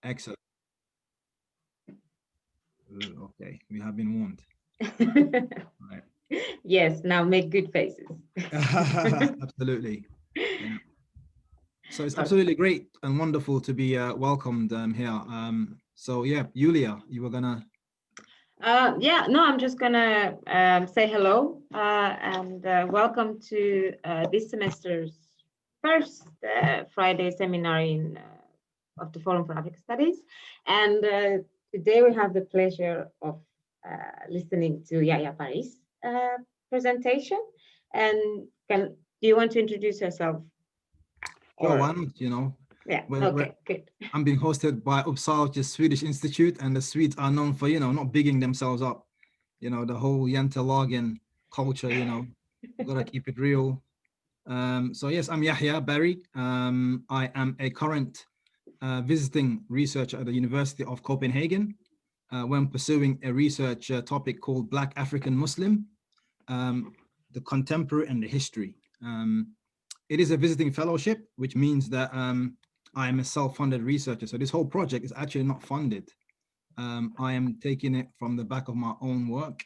Excellent. Okay, we have been warned. Right. Yes, now make good faces. Absolutely. Yeah. So it's absolutely great and wonderful to be welcomed here. So yeah, Yulia, you were gonna. Yeah, no, I'm just gonna say hello and welcome to this semester's first Friday seminar of the Forum for African Studies. And today we have the pleasure of listening to Yahya Barry's presentation. And do you want to introduce yourself? Sure, Or why not? yeah, We're okay, good. I'm being hosted by Uppsala, which is Swedish Institute, and the Swedes are known for, not bigging themselves up. The whole Jantelagen culture, you gotta keep it real. So yes, I'm Yahya Barry. I am a current visiting researcher at the University of Copenhagen when pursuing a research topic called Black African Muslim, the contemporary and the history. It is a visiting fellowship, which means that I am a self-funded researcher. So this whole project is actually not funded. I am taking it from the back of my own work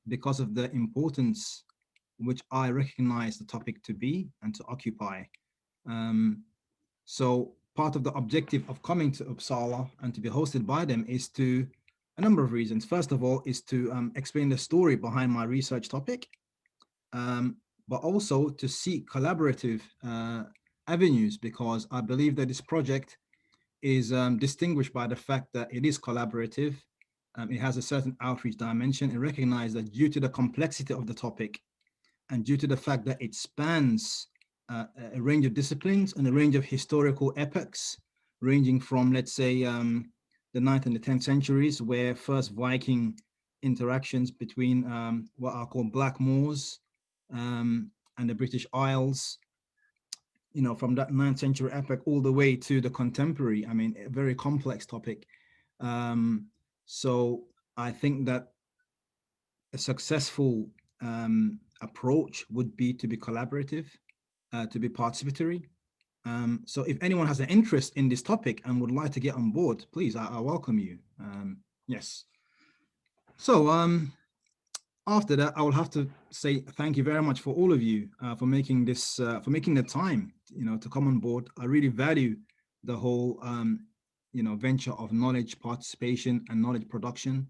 because of the importance which I recognize the topic to be and to occupy. So part of the objective of coming to Uppsala and to be hosted by them is to a number of reasons. First of all, is to explain the story behind my research topic, but also to seek collaborative avenues, because I believe that this project is distinguished by the fact that it is collaborative. It has a certain outreach dimension, and recognize that due to the complexity of the topic and due to the fact that it spans a range of disciplines and a range of historical epochs, ranging from, let's say, the 9th and the 10th centuries, where first Viking interactions between what are called Black Moors and the British Isles, from that 9th century epoch all the way to the contemporary. I mean, a very complex topic. So I think that a successful approach would be to be collaborative, to be participatory. So if anyone has an interest in this topic and would like to get on board, please, I welcome you. Yes. So after that, I will have to say thank you very much for all of you for making this, for making the time, to come on board. I really value the whole, venture of knowledge participation and knowledge production.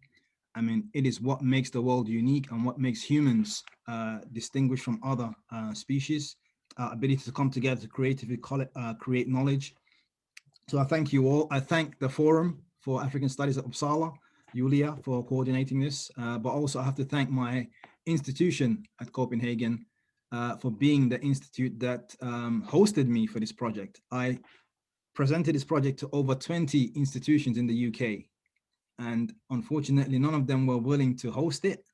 I mean, it is what makes the world unique and what makes humans distinguished from other species. Ability to come together to creatively create knowledge. So I thank you all. I thank the Forum for African Studies at Uppsala, Julia, for coordinating this, but also I have to thank my institution at Copenhagen for being the institute that hosted me for this project. I presented this project to over 20 institutions in the UK, and unfortunately, none of them were willing to host it.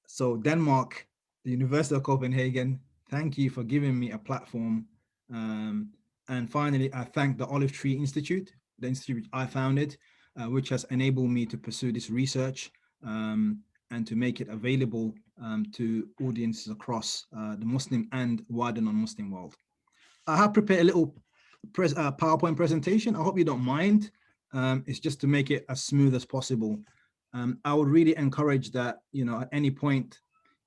So Denmark, the University of Copenhagen, thank you for giving me a platform. And finally, I thank the Olive Tree Institute, the institute I founded, which has enabled me to pursue this research and to make it available to audiences across the Muslim and wider non-Muslim world. I have prepared a little PowerPoint presentation. I hope you don't mind. It's just to make it as smooth as possible. I would really encourage that, at any point,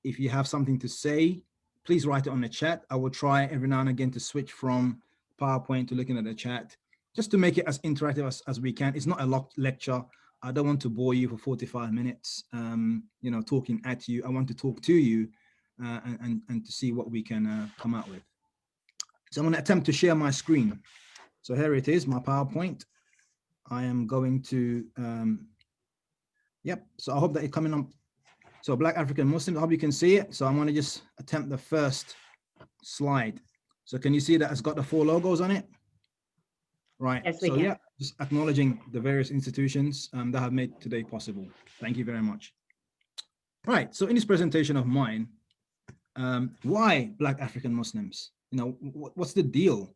if you have something to say, please write it on the chat. I will try every now and again to switch from PowerPoint to looking at the chat, just to make it as interactive as we can. It's not a lecture. I don't want to bore you for 45 minutes, talking at you. I want to talk to you and to see what we can come out with. So I'm going to attempt to share my screen. So here it is, my PowerPoint. I am going to, so I hope that it's coming up. So Black African Muslims, I hope you can see it. So I'm going to just attempt the first slide. So can you see that it's got the 4 logos on it? Right. Yes, so yeah, just acknowledging the various institutions that have made today possible. Thank you very much. Right. So in this presentation of mine, why Black African Muslims? What's the deal?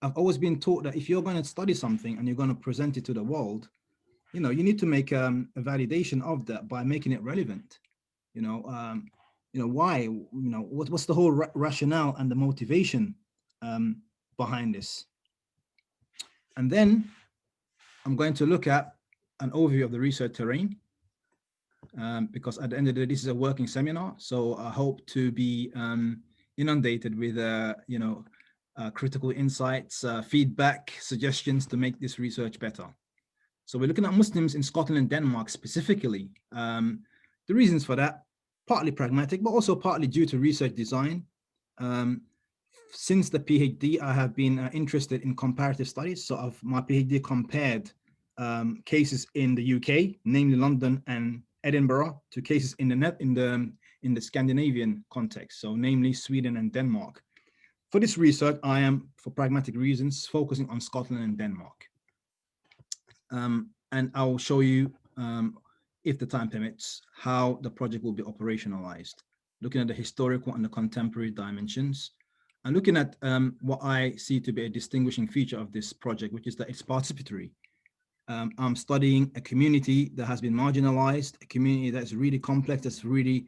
I've always been taught that if you're going to study something and you're going to present it to the world, you need to make a validation of that by making it relevant. Why? What's the whole rationale and the motivation behind this? And then I'm going to look at an overview of the research terrain, because at the end of the day, this is a working seminar. So I hope to be inundated with, critical insights, feedback, suggestions to make this research better. So we're looking at Muslims in Scotland and Denmark specifically. The reasons for that, partly pragmatic, but also partly due to research design. Since the PhD, I have been interested in comparative studies. So my PhD compared cases in the UK, namely London and Edinburgh, to cases in the Scandinavian context, so namely Sweden and Denmark. For this research, I am, for pragmatic reasons, focusing on Scotland and Denmark. And I will show you, if the time permits, how the project will be operationalized, looking at the historical and the contemporary dimensions, and looking at what I see to be a distinguishing feature of this project, which is that it's participatory. I'm studying a community that has been marginalized, a community that's really complex, that's really,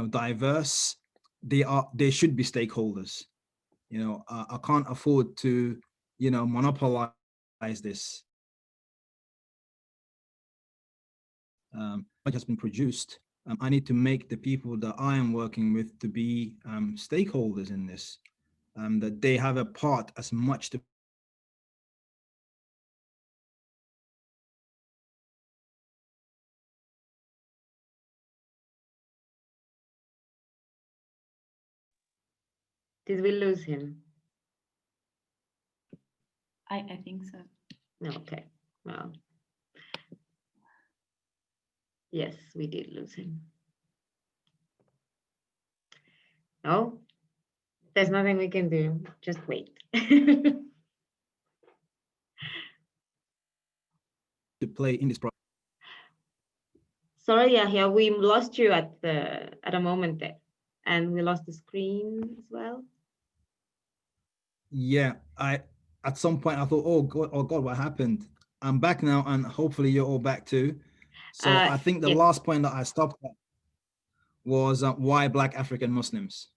diverse. They should be stakeholders. I can't afford to, monopolize this. What has been produced. I need to make the people that I am working with to be stakeholders in this, that they have a part as much to. Did we lose him? I think so. Okay, well, yes, we did lose him. No, there's nothing we can do, just wait. To play in this project. Sorry, Yahya, we lost you at a moment there, and we lost the screen as well. Yeah, at some point I thought, oh God, what happened? I'm back now, and hopefully you're all back too. So I think the yes. last point that I stopped at was why Black African Muslims.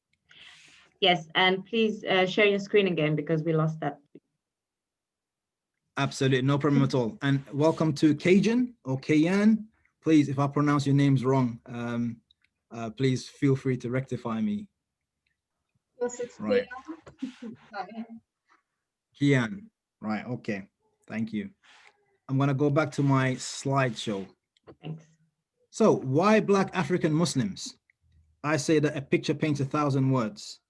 Yes, and please share your screen again because we lost that. Absolutely, no problem at all. And welcome to Kajan or Kayan. Please, if I pronounce your names wrong, please feel free to rectify me. Yes, it's Right. Kian. Kian. Right, okay. Thank you. I'm gonna go back to my slideshow. Thanks. So why Black African Muslims? I say that a picture paints 1,000 words.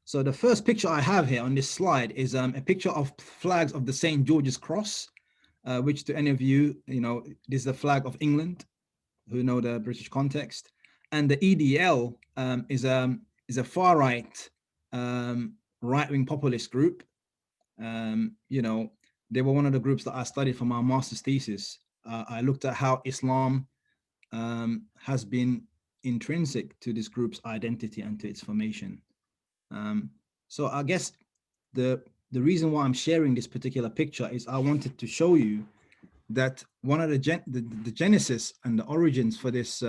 So the first picture I have here on this slide is a picture of flags of the St. George's Cross, which to any of you, this is the flag of England, who know the British context. And the EDL is a far right, right-wing populist group. They were one of the groups that I studied for my master's thesis. I looked at how Islam has been intrinsic to this group's identity and to its formation. So I guess the reason why I'm sharing this particular picture is I wanted to show you that one of the genesis and the origins for this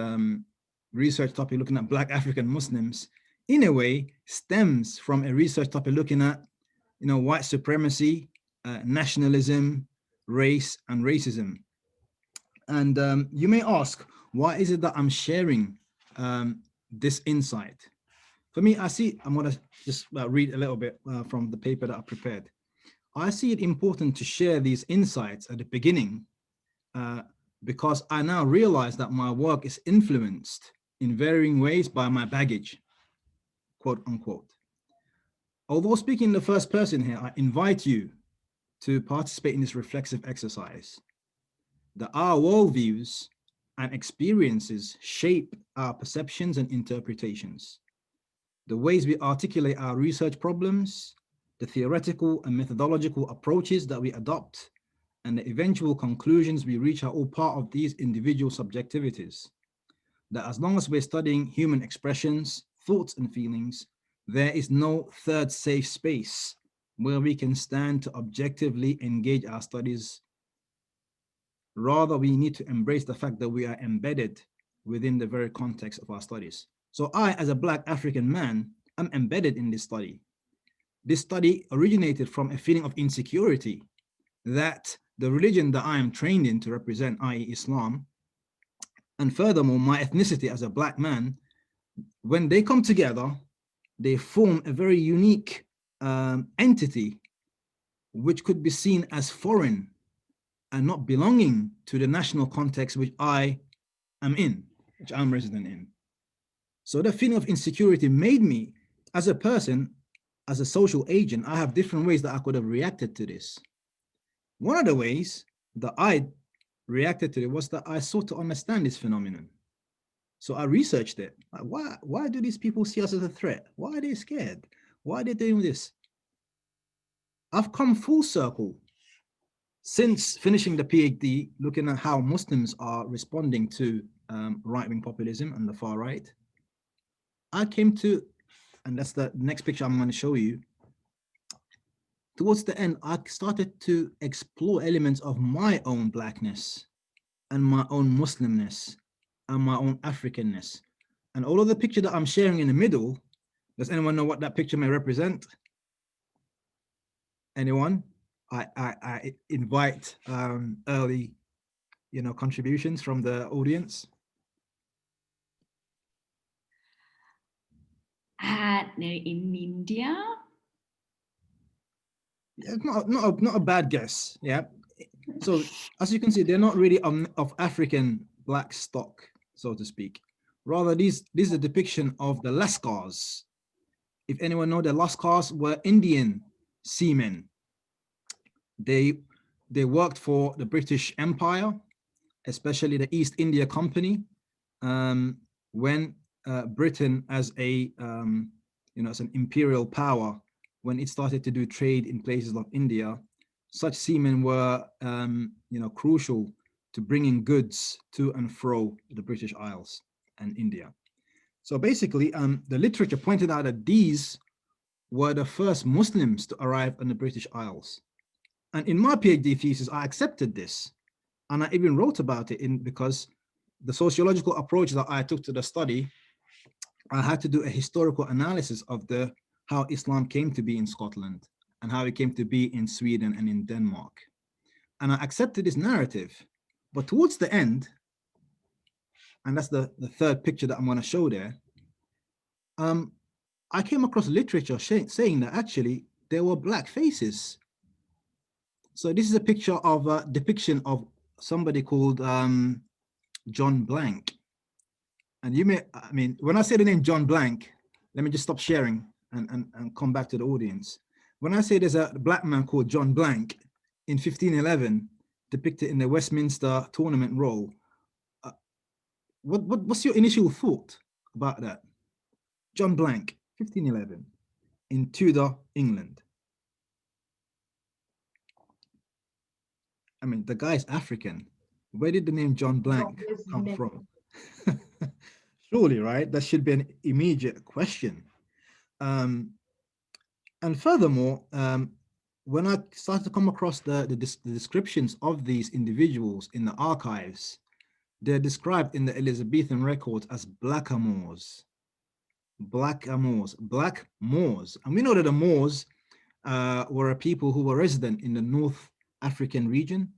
research topic looking at Black African Muslims, in a way, stems from a research topic looking at, white supremacy, nationalism, race, and racism. And you may ask, why is it that I'm sharing this insight? For me, I see, I'm going to just read a little bit from the paper that I prepared. I see it important to share these insights at the beginning because I now realize that my work is influenced in varying ways by my baggage, quote unquote. Although speaking in the first person here, I invite you to participate in this reflexive exercise. That our worldviews and experiences shape our perceptions and interpretations. The ways we articulate our research problems, the theoretical and methodological approaches that we adopt, and the eventual conclusions we reach are all part of these individual subjectivities. That as long as we're studying human expressions, thoughts, and feelings, there is no third safe space where we can stand to objectively engage our studies. Rather, we need to embrace the fact that we are embedded within the very context of our studies. So I, as a Black African man, am embedded in this study. This study originated from a feeling of insecurity that the religion that I am trained in to represent, i.e. Islam, and furthermore, my ethnicity as a black man, when they come together, they form a very unique entity, which could be seen as foreign and not belonging to the national context which I am in, which I'm resident in. So the feeling of insecurity made me, as a person, as a social agent, I have different ways that I could have reacted to this. One of the ways that I reacted to it was that I sought to understand this phenomenon. So I researched it. Like, why do these people see us as a threat? Why are they scared? Why are they doing this? I've come full circle since finishing the PhD, looking at how Muslims are responding to right-wing populism and the far right. I came to, and that's the next picture I'm going to show you. Towards the end, I started to explore elements of my own blackness and my own Muslimness and my own Africanness. And although the picture that I'm sharing in the middle, does anyone know what that picture may represent? Anyone? I invite early, contributions from the audience. They're in India. Yeah, not a bad guess. Yeah. So as you can see, they're not really of African black stock, so to speak. Rather, this is a depiction of the lascars. If anyone know, the lascars were Indian seamen. They worked for the British Empire, especially the East India Company, when Britain, as a as an imperial power, when it started to do trade in places like India, such seamen were crucial to bringing goods to and fro the British Isles and India. So basically, the literature pointed out that these were the first Muslims to arrive on the British Isles. And in my PhD thesis, I accepted this. And I even wrote about it because the sociological approach that I took to the study, I had to do a historical analysis of how Islam came to be in Scotland and how it came to be in Sweden and in Denmark. And I accepted this narrative. But towards the end, and that's the third picture that I'm going to show there, I came across literature saying that actually there were black faces. So this is a picture of a depiction of somebody called John Blank. And when I say the name John Blank, let me just stop sharing and come back to the audience. When I say there's a black man called John Blank in 1511, depicted in the Westminster Tournament Roll, what's your initial thought about that? John Blank, 1511, in Tudor England. I mean, the guy's African. Where did the name John Blank come from? Surely, right? That should be an immediate question. And furthermore, when I started to come across the descriptions of these individuals in the archives, they're described in the Elizabethan records as blackamoors. Black Moors. And we know that the Moors were a people who were resident in the North African region.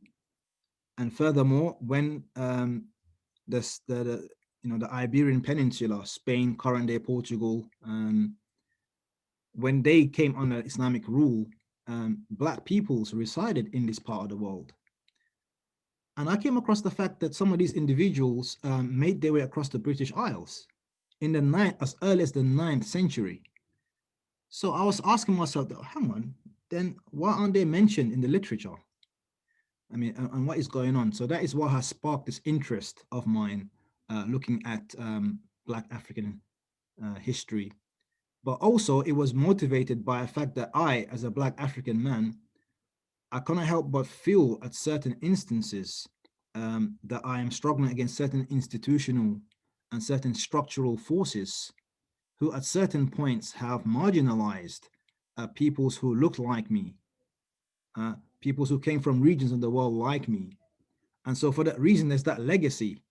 And furthermore, when the Iberian Peninsula, Spain, current day Portugal, when they came under Islamic rule, black peoples resided in this part of the world. And I came across the fact that some of these individuals made their way across the British Isles in as early as the 9th century. So I was asking myself, hang on, then why aren't they mentioned in the literature? I mean, and what is going on? So that is what has sparked this interest of mine, looking at Black African history. But also it was motivated by the fact that I, as a Black African man, I cannot help but feel at certain instances that I am struggling against certain institutional and certain structural forces who at certain points have marginalized peoples who look like me, peoples who came from regions of the world like me. And so for that reason, there's that legacy.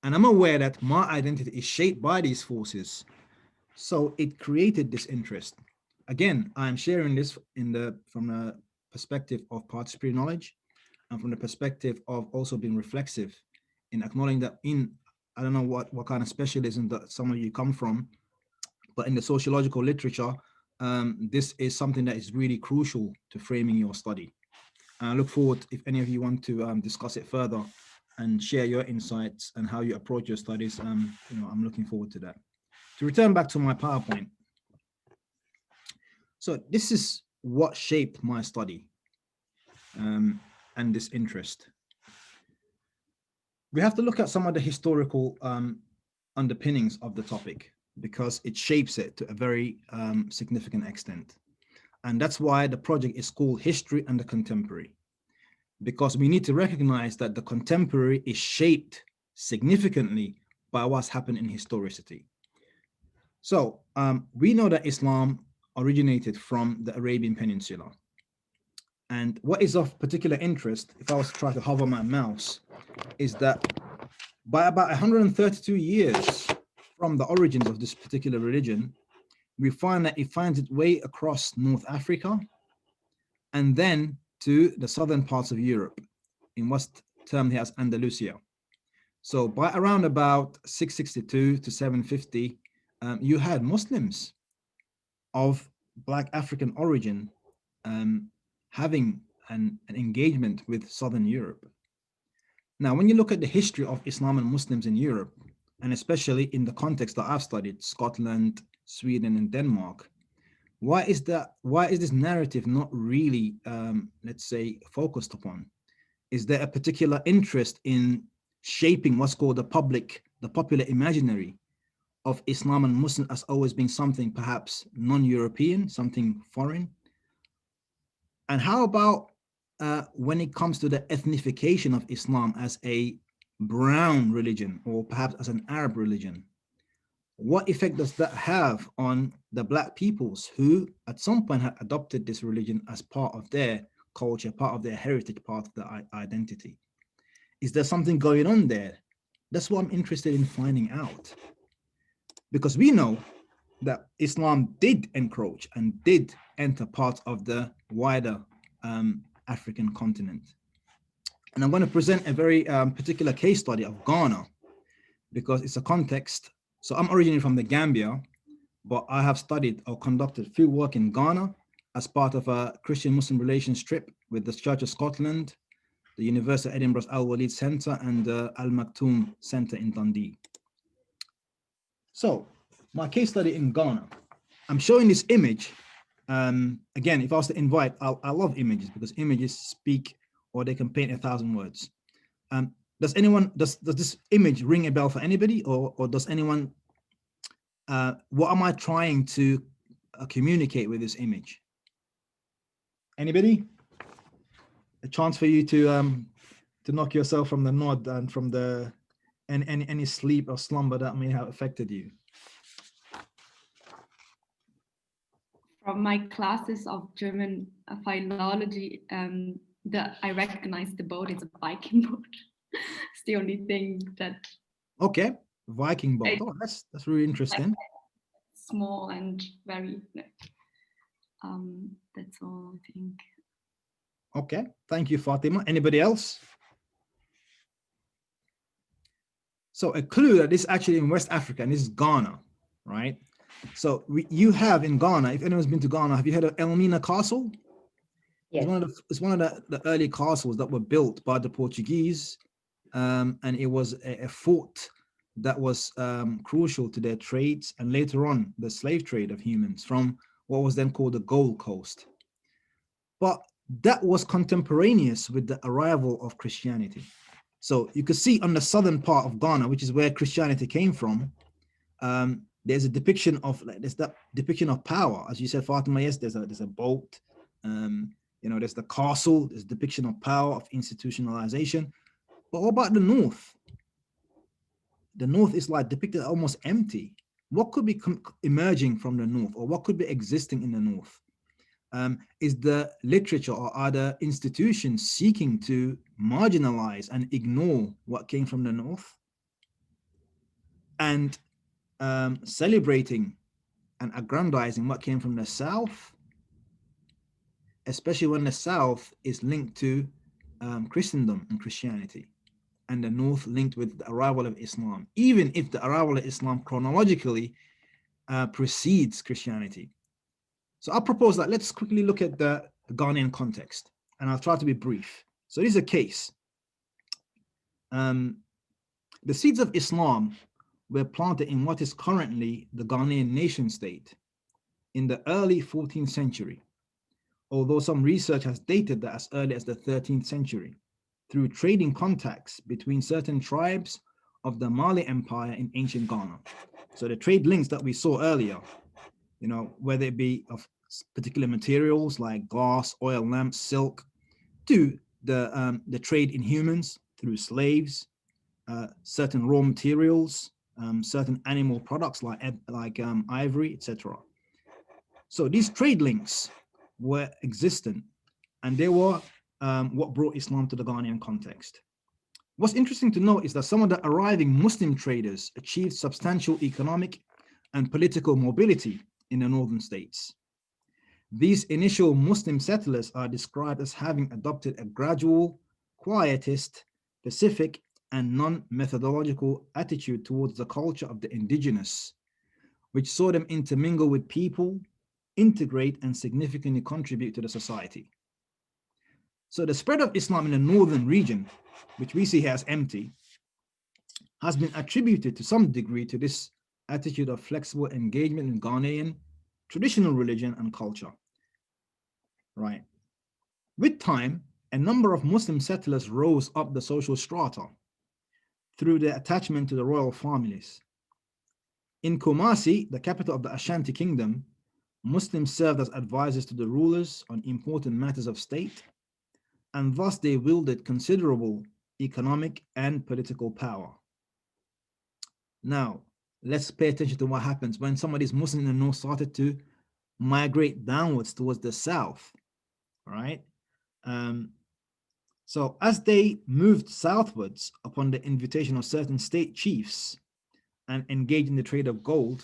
And I'm aware that my identity is shaped by these forces. So it created this interest. Again, I'm sharing this from the perspective of participatory knowledge, and from the perspective of also being reflexive in acknowledging that I don't know what kind of specialism that some of you come from, but in the sociological literature, this is something that is really crucial to framing your study. And I look forward, if any of you want to discuss it further and share your insights and how you approach your studies, I'm looking forward to that. To return back to my PowerPoint. So this is what shaped my study and this interest. We have to look at some of the historical underpinnings of the topic because it shapes it to a very significant extent. And that's why the project is called History and the Contemporary, because we need to recognize that the contemporary is shaped significantly by what's happened in historicity. So we know that Islam originated from the Arabian Peninsula. And what is of particular interest, if I was to try to hover my mouse, is that by about 132 years from the origins of this particular religion, we find that it finds its way across North Africa and then to the southern parts of Europe, in what's termed here as Andalusia. So by around about 662 to 750, you had Muslims of Black African origin having an engagement with Southern Europe. Now, when you look at the history of Islam and Muslims in Europe, and especially in the context that I've studied, Scotland, Sweden, and Denmark, why is this narrative not really, let's say, focused upon? Is there a particular interest in shaping what's called the popular imaginary of Islam and Muslim as always being something perhaps non-European, something foreign? And how about when it comes to the ethnification of Islam as a brown religion or perhaps as an Arab religion? What effect does that have on the Black peoples who at some point had adopted this religion as part of their culture, part of their heritage, part of their identity? Is there something going on there? That's what I'm interested in finding out. Because we know that Islam did encroach and did enter parts of the wider African continent. And I'm going to present a very particular case study of Ghana, because it's a context. So I'm originally from the Gambia, but I have studied or conducted field work in Ghana as part of a Christian-Muslim relations trip with the Church of Scotland, the University of Edinburgh's Al-Walid Centre, and the Al Maktoum Centre in Dundee. So my case study in Ghana, I'm showing this image. Again, if I was to invite, I love images because images speak, or they can paint 1,000 words. Does this image ring a bell for anybody, or does anyone, what am I trying to communicate with this image? Anybody? A chance for you to knock yourself from the nod and from the any sleep or slumber that may have affected you. From my classes of German philology, I recognize the boat is a Viking boat. It's the only thing that. Okay, Viking boat. Oh, that's really interesting. Small and very. That's all I think. Okay, thank you, Fatima. Anybody else? So a clue that this is actually in West Africa, and this is Ghana, right? So you have in Ghana, if anyone's been to Ghana, have you heard of Elmina Castle? Yes. It's one of the early castles that were built by the Portuguese, and it was a fort that was crucial to their trades, and later on the slave trade of humans from what was then called the Gold Coast. But that was contemporaneous with the arrival of Christianity. So you could see on the southern part of Ghana, which is where Christianity came from, there's a depiction of power, as you said, Fatima. Yes, there's a boat, there's the castle, there's a depiction of power, of institutionalization. But what about the north? The north is like depicted almost empty. What could be emerging from the north, or what could be existing in the north? Is the literature or other institutions seeking to marginalize and ignore what came from the north, and celebrating and aggrandizing what came from the south? especially when the South is linked to Christendom and Christianity, and the North linked with the arrival of Islam, even if the arrival of Islam chronologically precedes Christianity. So I propose that let's quickly look at the Ghanaian context, and I'll try to be brief. So this is a case. The seeds of Islam were planted in what is currently the Ghanaian nation state in the early 14th century, although some research has dated that as early as the 13th century, through trading contacts between certain tribes of the Mali Empire in ancient Ghana. So the trade links that we saw earlier, you know, whether it be of particular materials like glass, oil lamps, silk, to the trade in humans through slaves, certain raw materials, certain animal products like ivory, etc. So these trade links were existent, and they were what brought Islam to the Ghanaian context. What's interesting to note is that some of the arriving Muslim traders achieved substantial economic and political mobility in the northern states. These initial Muslim settlers are described as having adopted a gradual, quietist, pacific, and non-methodological attitude towards the culture of the indigenous, which saw them intermingle with people, integrate, and significantly contribute to the society. So the spread of Islam in the northern region, which we see here as empty, has been attributed to some degree to this attitude of flexible engagement in Ghanaian traditional religion and culture. Right. With time, a number of Muslim settlers rose up the social strata through their attachment to the royal families. In Kumasi, the capital of the Ashanti Kingdom, Muslims served as advisors to the rulers on important matters of state, and thus they wielded considerable economic and political power. Now, let's pay attention to what happens when some of these Muslims in the north started to migrate downwards towards the south, right? So as they moved southwards upon the invitation of certain state chiefs and engaged in the trade of gold,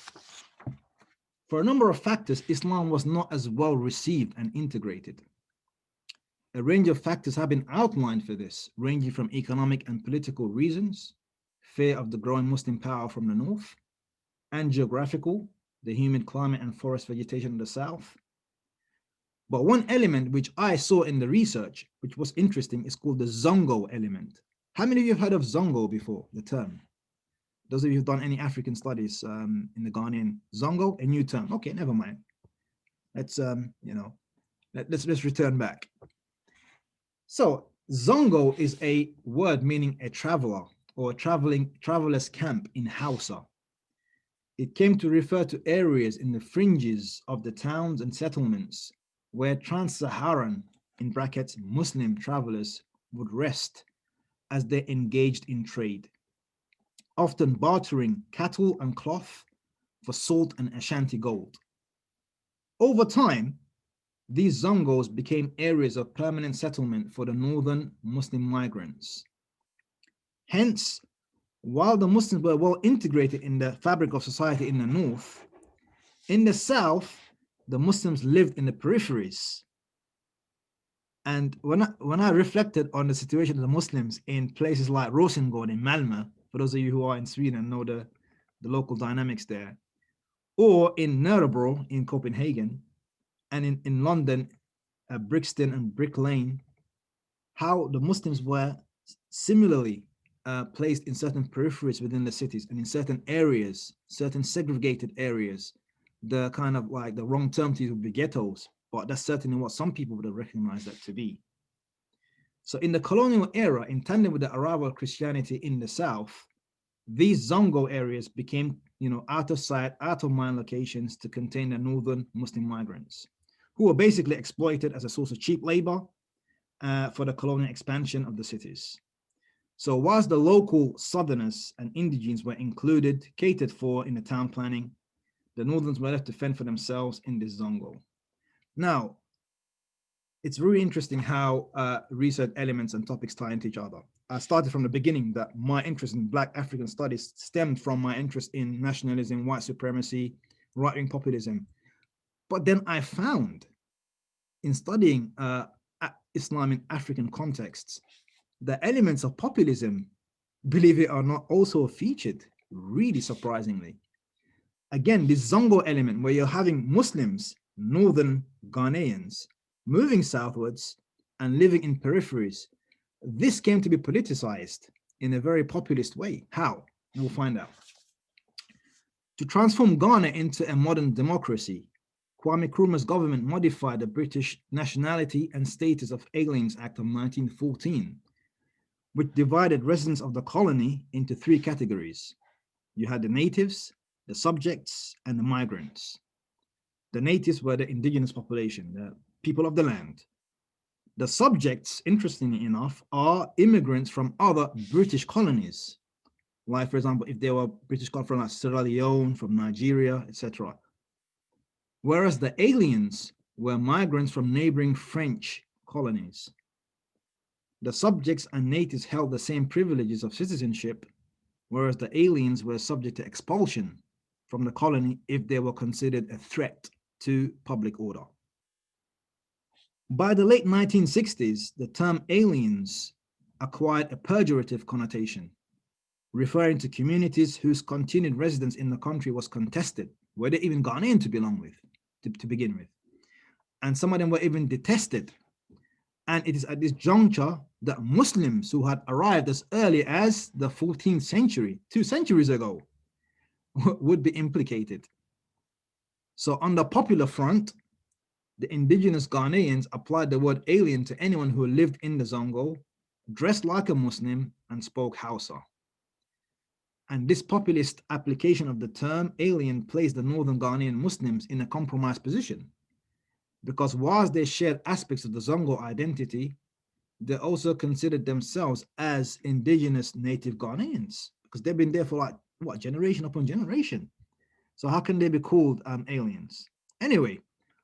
for a number of factors, Islam was not as well received and integrated. A range of factors have been outlined for this, ranging from economic and political reasons, fear of the growing Muslim power from the north, and geographical, the humid climate and forest vegetation of the south. But one element which I saw in the research, which was interesting, is called the Zongo element. How many of you have heard of Zongo before, the term? Those of you who've done any African studies in the Ghanaian, Zongo, a new term. Okay, never mind. Let's let's return back. So Zongo is a word meaning a traveler or a traveler's camp in Hausa. It came to refer to areas in the fringes of the towns and settlements where trans-Saharan, in brackets, Muslim travelers would rest as they engaged in trade, often bartering cattle and cloth for salt and Ashanti gold. Over time, these Zongos became areas of permanent settlement for the northern Muslim migrants. Hence, while the Muslims were well integrated in the fabric of society in the north, in the south, the Muslims lived in the peripheries. And when I reflected on the situation of the Muslims in places like Rosengård in Malmö, for those of you who are in Sweden and know the local dynamics there, or in Nørrebro in Copenhagen, and in London, Brixton and Brick Lane, how the Muslims were similarly placed in certain peripheries within the cities and in certain areas, certain segregated areas. The kind of like the wrong term to use would be ghettos, but that's certainly what some people would have recognized that to be. So in the colonial era, in tandem with the arrival of Christianity in the South, these Zongo areas became, out of sight, out of mind locations to contain the northern Muslim migrants, who were basically exploited as a source of cheap labor for the colonial expansion of the cities. So whilst the local Southerners and indigenes were included, catered for in the town planning, the Northerns were left to fend for themselves in this Zongo. Now, it's really interesting how research elements and topics tie into each other. I started from the beginning that my interest in Black African studies stemmed from my interest in nationalism, white supremacy, right-wing populism. But then I found in studying Islam in African contexts, the elements of populism, believe it or not, also featured, really surprisingly. Again, this Zongo element where you're having Muslims, northern Ghanaians, moving southwards and living in peripheries, this came to be politicized in a very populist way. How? We'll find out. To transform Ghana into a modern democracy, Kwame Nkrumah's government modified the British Nationality and Status of Aliens Act of 1914, which divided residents of the colony into three categories. You had the natives, the subjects, and the migrants. The natives were the indigenous population, the people of the land. The subjects, interestingly enough, are immigrants from other British colonies. Like, for example, if they were British colonies from like Sierra Leone, from Nigeria, etc. Whereas the aliens were migrants from neighboring French colonies. The subjects and natives held the same privileges of citizenship, whereas the aliens were subject to expulsion from the colony if they were considered a threat to public order. By the late 1960s, the term aliens acquired a pejorative connotation, referring to communities whose continued residence in the country was contested, were they even Ghanaian to belong with, to begin with. And some of them were even detested. And it is at this juncture that Muslims who had arrived as early as the 14th century, 2 centuries ago, would be implicated. So on the popular front, the indigenous Ghanaians applied the word alien to anyone who lived in the Zongo, dressed like a Muslim, and spoke Hausa. And this populist application of the term alien placed the northern Ghanaian Muslims in a compromised position, because whilst they shared aspects of the Zongo identity, they also considered themselves as indigenous native Ghanaians, because they've been there for like, what, generation upon generation. So how can they be called aliens? Anyway,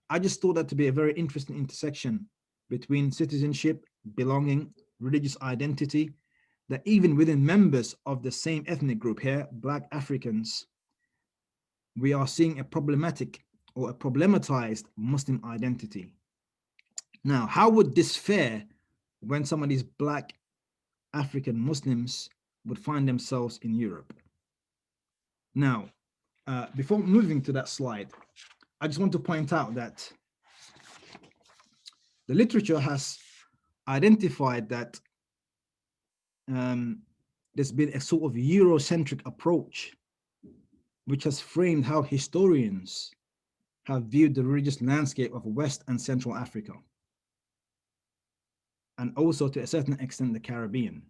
I just thought that to be a very interesting intersection between citizenship, belonging, religious identity, that even within members of the same ethnic group here, Black Africans, we are seeing a problematic or a problematized Muslim identity. Now, how would this fare when some of these Black African Muslims would find themselves in Europe? Now, before moving to that slide, I just want to point out that the literature has identified that there's been a sort of Eurocentric approach, which has framed how historians have viewed the religious landscape of West and Central Africa, and also to a certain extent the Caribbean.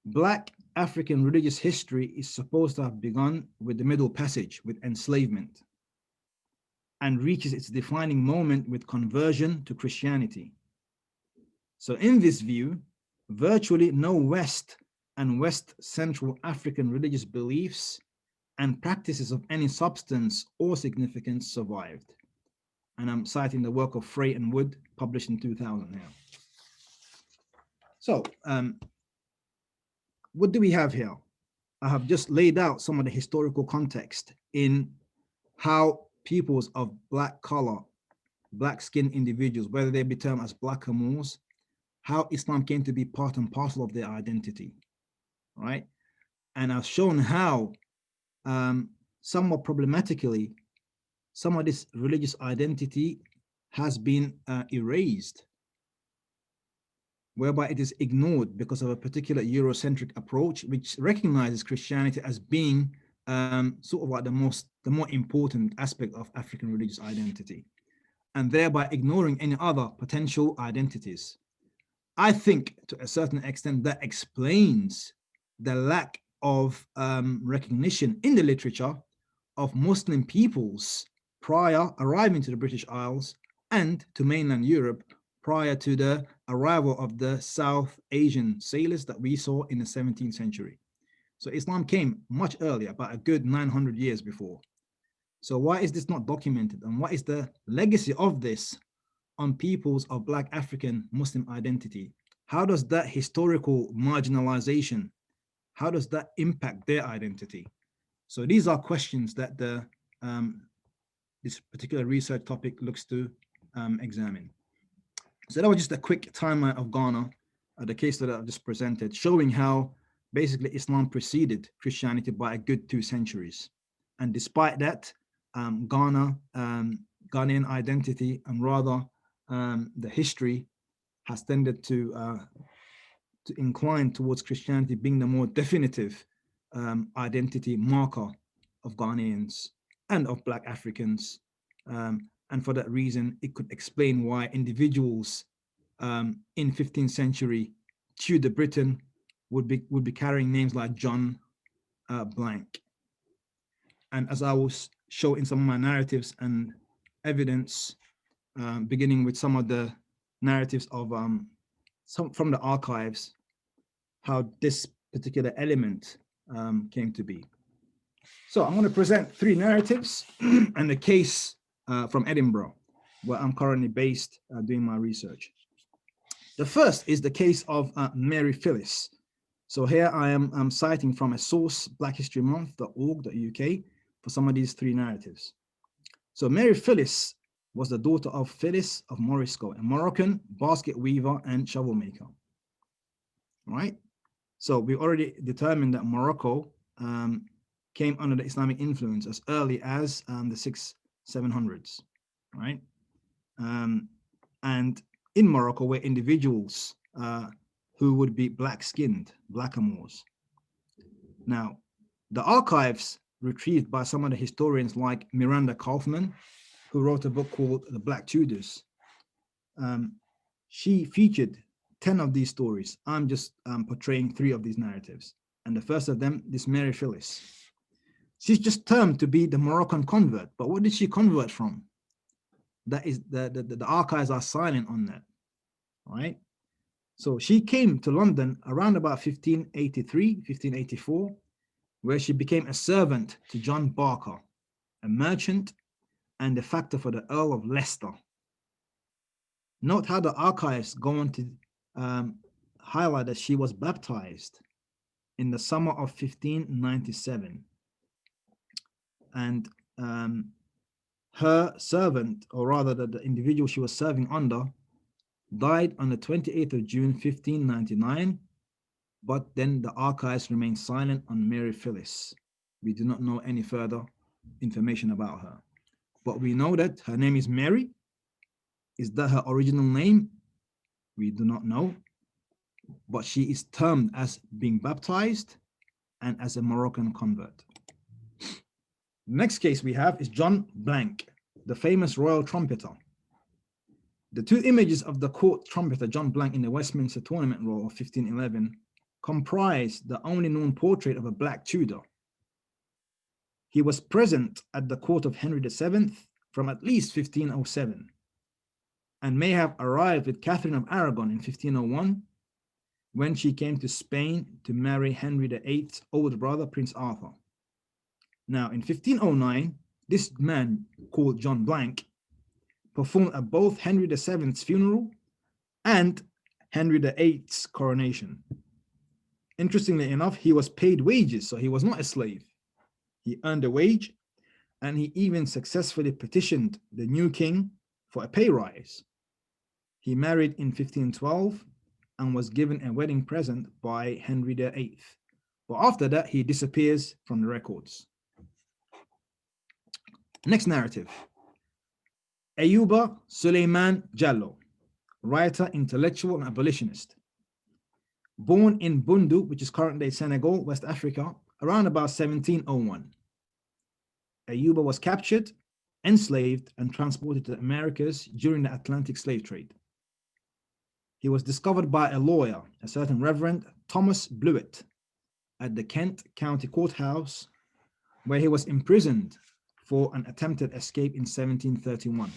Black African religious history is supposed to have begun with the Middle Passage, with enslavement, and reaches its defining moment with conversion to Christianity. So in this view, virtually no West and West Central African religious beliefs and practices of any substance or significance survived. And I'm citing the work of Frey and Wood, published in 2000 now. So what do we have here? I have just laid out some of the historical context in how peoples of black color, black skinned individuals, whether they be termed as Black or Moors, how Islam came to be part and parcel of their identity, right? And I've shown how somewhat problematically, some of this religious identity has been erased, whereby it is ignored because of a particular Eurocentric approach, which recognizes Christianity as being sort of like the more important aspect of African religious identity, and thereby ignoring any other potential identities. I think to a certain extent that explains the lack of recognition in the literature of Muslim peoples prior arriving to the British Isles and to mainland Europe prior to the arrival of the South Asian sailors that we saw in the 17th century. So Islam came much earlier, about a good 900 years before. So why is this not documented? And what is the legacy of this on peoples of Black African Muslim identity? How does that historical marginalization, how does that impact their identity? So these are questions that this particular research topic looks to examine. So that was just a quick timeline of Ghana, the case that I've just presented, showing how basically Islam preceded Christianity by a good 2 centuries. And despite that, Ghanaian identity, and rather the history, has tended to incline towards Christianity being the more definitive identity marker of Ghanaians and of Black Africans. And for that reason, it could explain why individuals in 15th century Tudor Britain would be carrying names like John blank. And as I will show in some of my narratives and evidence, beginning with some of the narratives of some from the archives, how this particular element came to be. So I'm going to present 3 narratives and a case from Edinburgh, where I'm currently based doing my research. The first is the case of Mary Phyllis. So here I am citing from a source, blackhistorymonth.org.uk, for some of these 3 narratives. So Mary Phyllis was the daughter of Phyllis of Morisco, a Moroccan basket weaver and shovel maker. Right? So we already determined that Morocco came under the Islamic influence as early as the 700s, right? And in Morocco were individuals who would be black-skinned, blackamoors. Now, the archives retrieved by some of the historians like Miranda Kaufman, who wrote a book called The Black Tudors, she featured 10 of these stories. I'm just portraying 3 of these narratives. And the first of them, this Mary Phyllis. She's just termed to be the Moroccan convert, but what did she convert from? That is, the archives are silent on that, right? So she came to London around about 1583, 1584, where she became a servant to John Barker, a merchant and a factor for the Earl of Leicester. Note how the archives go on to highlight that she was baptized in the summer of 1597. And her servant, or rather the individual she was serving under, died on the 28th of June, 1599, but then the archives remain silent on Mary Phyllis. We do not know any further information about her. But we know that her name is Mary. Is that her original name? We do not know. But she is termed as being baptized and as a Moroccan convert. The next case we have is John Blank, the famous royal trumpeter. The 2 images of the court trumpeter John Blank in the Westminster Tournament Roll of 1511 comprise the only known portrait of a Black Tudor. He was present at the court of Henry VII from at least 1507 and may have arrived with Catherine of Aragon in 1501 when she came to Spain to marry Henry VIII's older brother, Prince Arthur. Now, in 1509, this man called John Blank performed at both Henry VII's funeral and Henry VIII's coronation. Interestingly enough, he was paid wages, so he was not a slave. He earned a wage, and he even successfully petitioned the new king for a pay rise. He married in 1512 and was given a wedding present by Henry VIII. But after that, he disappears from the records. Next narrative. Ayuba Suleiman Jallo, writer, intellectual, and abolitionist. Born in Bundu, which is current-day Senegal, West Africa, around about 1701. Ayuba was captured, enslaved, and transported to the Americas during the Atlantic slave trade. He was discovered by a lawyer, a certain Reverend Thomas Blewett, at the Kent County Courthouse, where he was imprisoned for an attempted escape in 1731.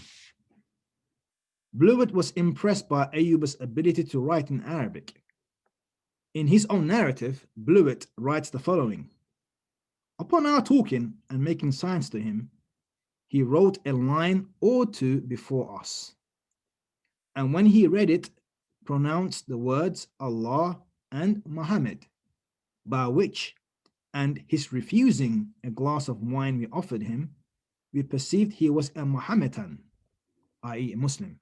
Blewett was impressed by Ayuba's ability to write in Arabic. In his own narrative, Blewett writes the following: upon our talking and making signs to him, he wrote a line or 2 before us. And when he read it, pronounced the words Allah and Muhammad, by which, and his refusing a glass of wine we offered him, we perceived he was a Mohammedan. i.e. a Muslim,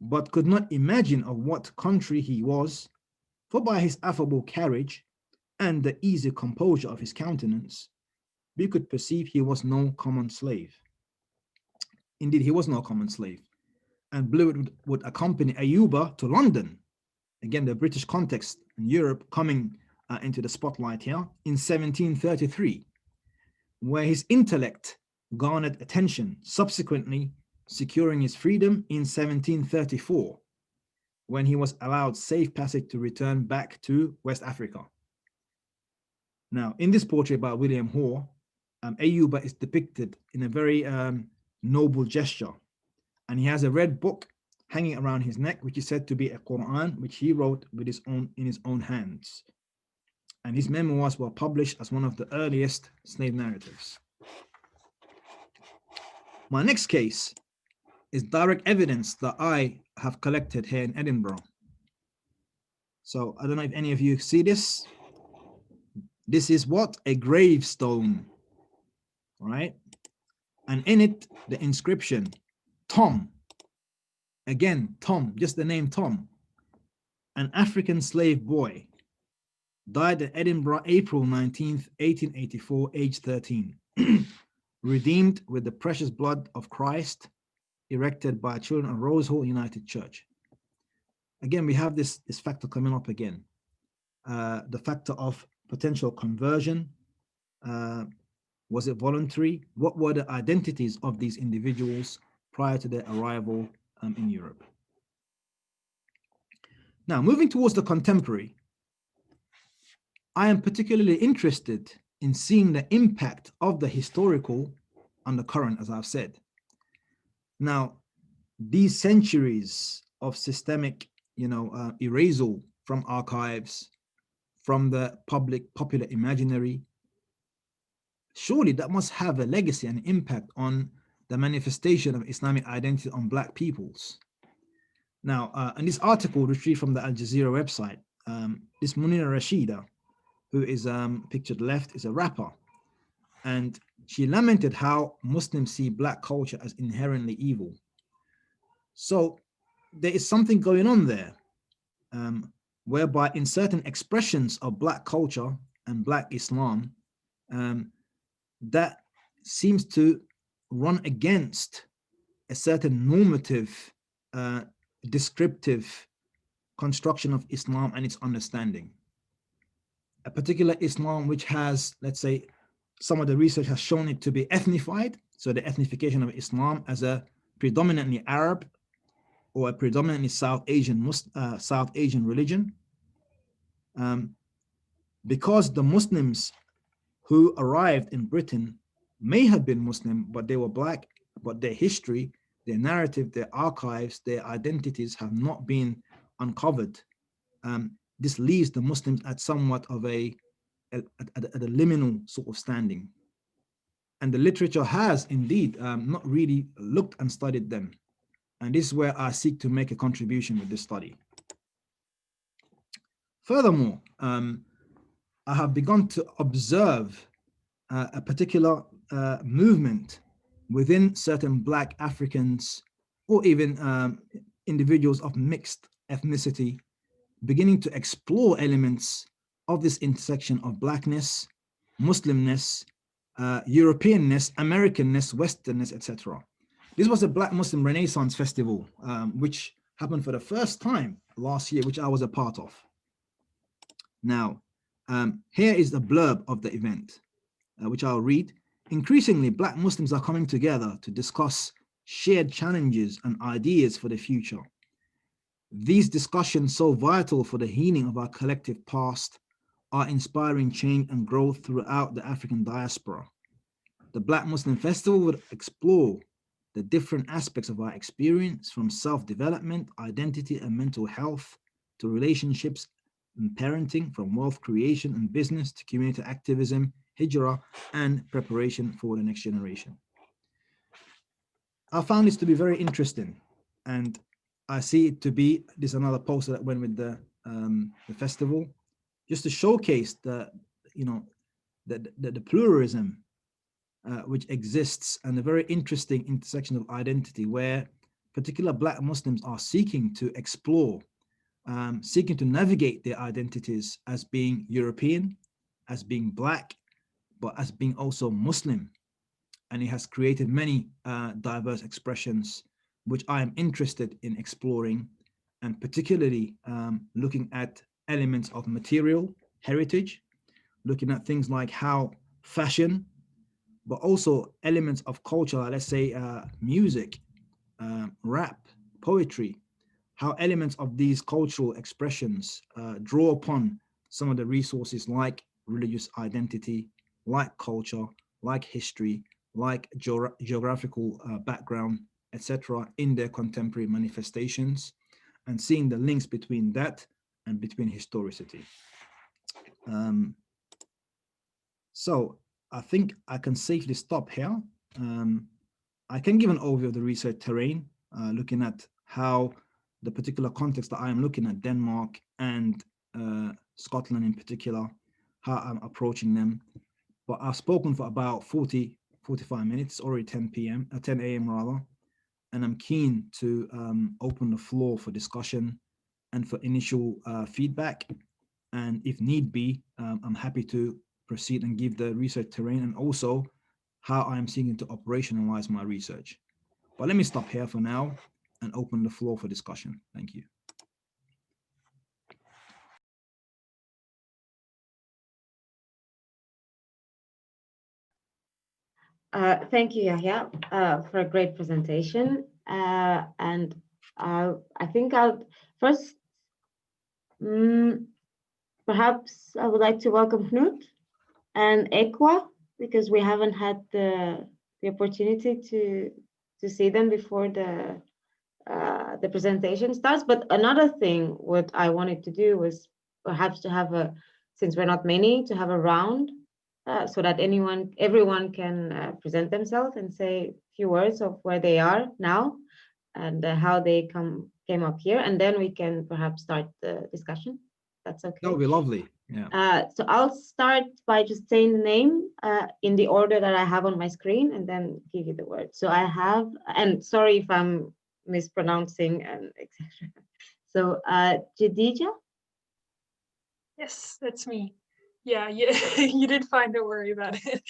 but could not imagine of what country he was, for by his affable carriage and the easy composure of his countenance, we could perceive he was no common slave. Indeed, he was no common slave, and Blewett would accompany Ayuba to London. Again, the British context in Europe coming into the spotlight here in 1733, where his intellect garnered attention, subsequently securing his freedom in 1734, when he was allowed safe passage to return back to West Africa. Now, in this portrait by William Hoare, Ayuba is depicted in a very noble gesture, and he has a red book hanging around his neck, which is said to be a Quran, which he wrote with in his own hands. And his memoirs were published as one of the earliest slave narratives. My next case is direct evidence that I have collected here in Edinburgh. So I don't know if any of you see this. This is what? A gravestone, right? And in it, the inscription, Tom. Again, Tom, just the name Tom, an African slave boy, died in Edinburgh, April 19th, 1884, age 13, redeemed with the precious blood of Christ, erected by children of Rose Hall United Church. Again, we have this factor coming up again, the factor of potential conversion. Was it voluntary? What were the identities of these individuals prior to their arrival in Europe? Now, moving towards the contemporary, I am particularly interested in seeing the impact of the historical on the current, as I've said. Now, these centuries of systemic, erasal from archives, from the popular imaginary, surely that must have a legacy and impact on the manifestation of Islamic identity on Black peoples. Now, in this article retrieved from the Al Jazeera website, this Munira Rashida, who is pictured left, is a rapper, and she lamented how Muslims see Black culture as inherently evil. So there is something going on there, whereby in certain expressions of Black culture and Black Islam, that seems to run against a certain normative, descriptive construction of Islam and its understanding. A particular Islam which has, let's say, some of the research has shown it to be ethnified, so the ethnification of Islam as a predominantly Arab or a predominantly South Asian religion, because the Muslims who arrived in Britain may have been Muslim, but they were Black, but their history, their narrative, their archives, their identities have not been uncovered. This leaves the Muslims at somewhat of a liminal sort of standing. And the literature has indeed not really looked and studied them. And this is where I seek to make a contribution with this study. Furthermore, I have begun to observe a particular movement within certain Black Africans, or even individuals of mixed ethnicity, beginning to explore elements of this intersection of Blackness, Muslimness, Europeanness, Americanness, Westernness, etc. This was a Black Muslim Renaissance Festival, which happened for the first time last year, which I was a part of. Now, here is the blurb of the event, which I'll read. Increasingly, Black Muslims are coming together to discuss shared challenges and ideas for the future. These discussions, so vital for the healing of our collective past, are inspiring change and growth throughout the African diaspora. The Black Muslim Festival would explore the different aspects of our experience, from self-development, identity and mental health, to relationships and parenting, from wealth creation and business to community activism, hijrah, and preparation for the next generation. I found this to be very interesting, and I see it to be, this is another poster that went with the festival, just to showcase the pluralism which exists, and a very interesting intersection of identity, where particular Black Muslims are seeking to explore, seeking to navigate their identities as being European, as being Black, but as being also Muslim. And it has created many diverse expressions, which I am interested in exploring, and particularly looking at elements of material heritage, looking at things like how fashion, but also elements of culture, let's say music, rap, poetry, how elements of these cultural expressions draw upon some of the resources like religious identity, like culture, like history, like geographical background, etc., in their contemporary manifestations, and seeing the links between that and between historicity. So I think I can safely stop here. I can give an overview of the research terrain, looking at how the particular context that I am looking at, Denmark and Scotland in particular, how I'm approaching them. But I've spoken for about 45 minutes, already 10 a.m. rather, and I'm keen to open the floor for discussion and for initial feedback. And if need be, I'm happy to proceed and give the research terrain and also how I'm seeking to operationalize my research. But let me stop here for now and open the floor for discussion. Thank you. Thank you, Yahya, for a great presentation. And I think I'll first, perhaps I would like to welcome Knut and Ekwa, because we haven't had the opportunity to see them before the presentation starts. But another thing, what I wanted to do was perhaps to have since we're not many, to have a round so that everyone can present themselves and say a few words of where they are now and how they came up here, and then we can perhaps start the discussion. That's okay. That would be lovely. Yeah. So I'll start by just saying the name in the order that I have on my screen, and then give you the word. So I have, and sorry if I'm mispronouncing and etc. So Jadija. Yes, that's me. Yeah, you did fine, don't worry about it.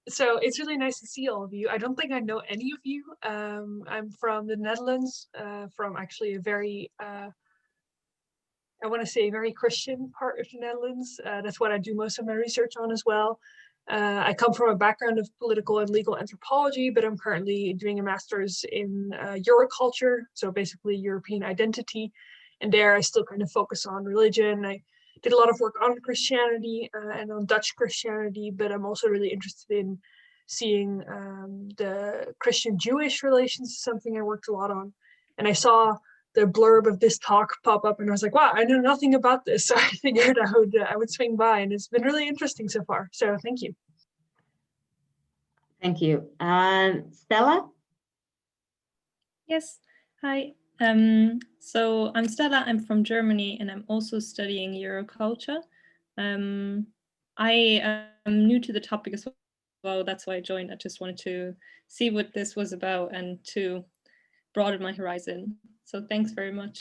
So it's really nice to see all of you. I don't think I know any of you. I'm from the Netherlands, from actually a very, I want to say very Christian part of the Netherlands. That's what I do most of my research on as well. I come from a background of political and legal anthropology, but I'm currently doing a master's in Euroculture, so basically European identity. And there I still kind of focus on religion. I did a lot of work on Christianity and on Dutch Christianity, but I'm also really interested in seeing the Christian-Jewish relations, something I worked a lot on. And I saw the blurb of this talk pop up and I was like, wow, I know nothing about this. So I figured I would swing by, and it's been really interesting so far. So thank you. Thank you. And Stella? Yes, hi. So I'm Stella, I'm from Germany, and I'm also studying Euroculture. I am new to the topic as well, that's why I joined. I just wanted to see what this was about and to broaden my horizon. So thanks very much.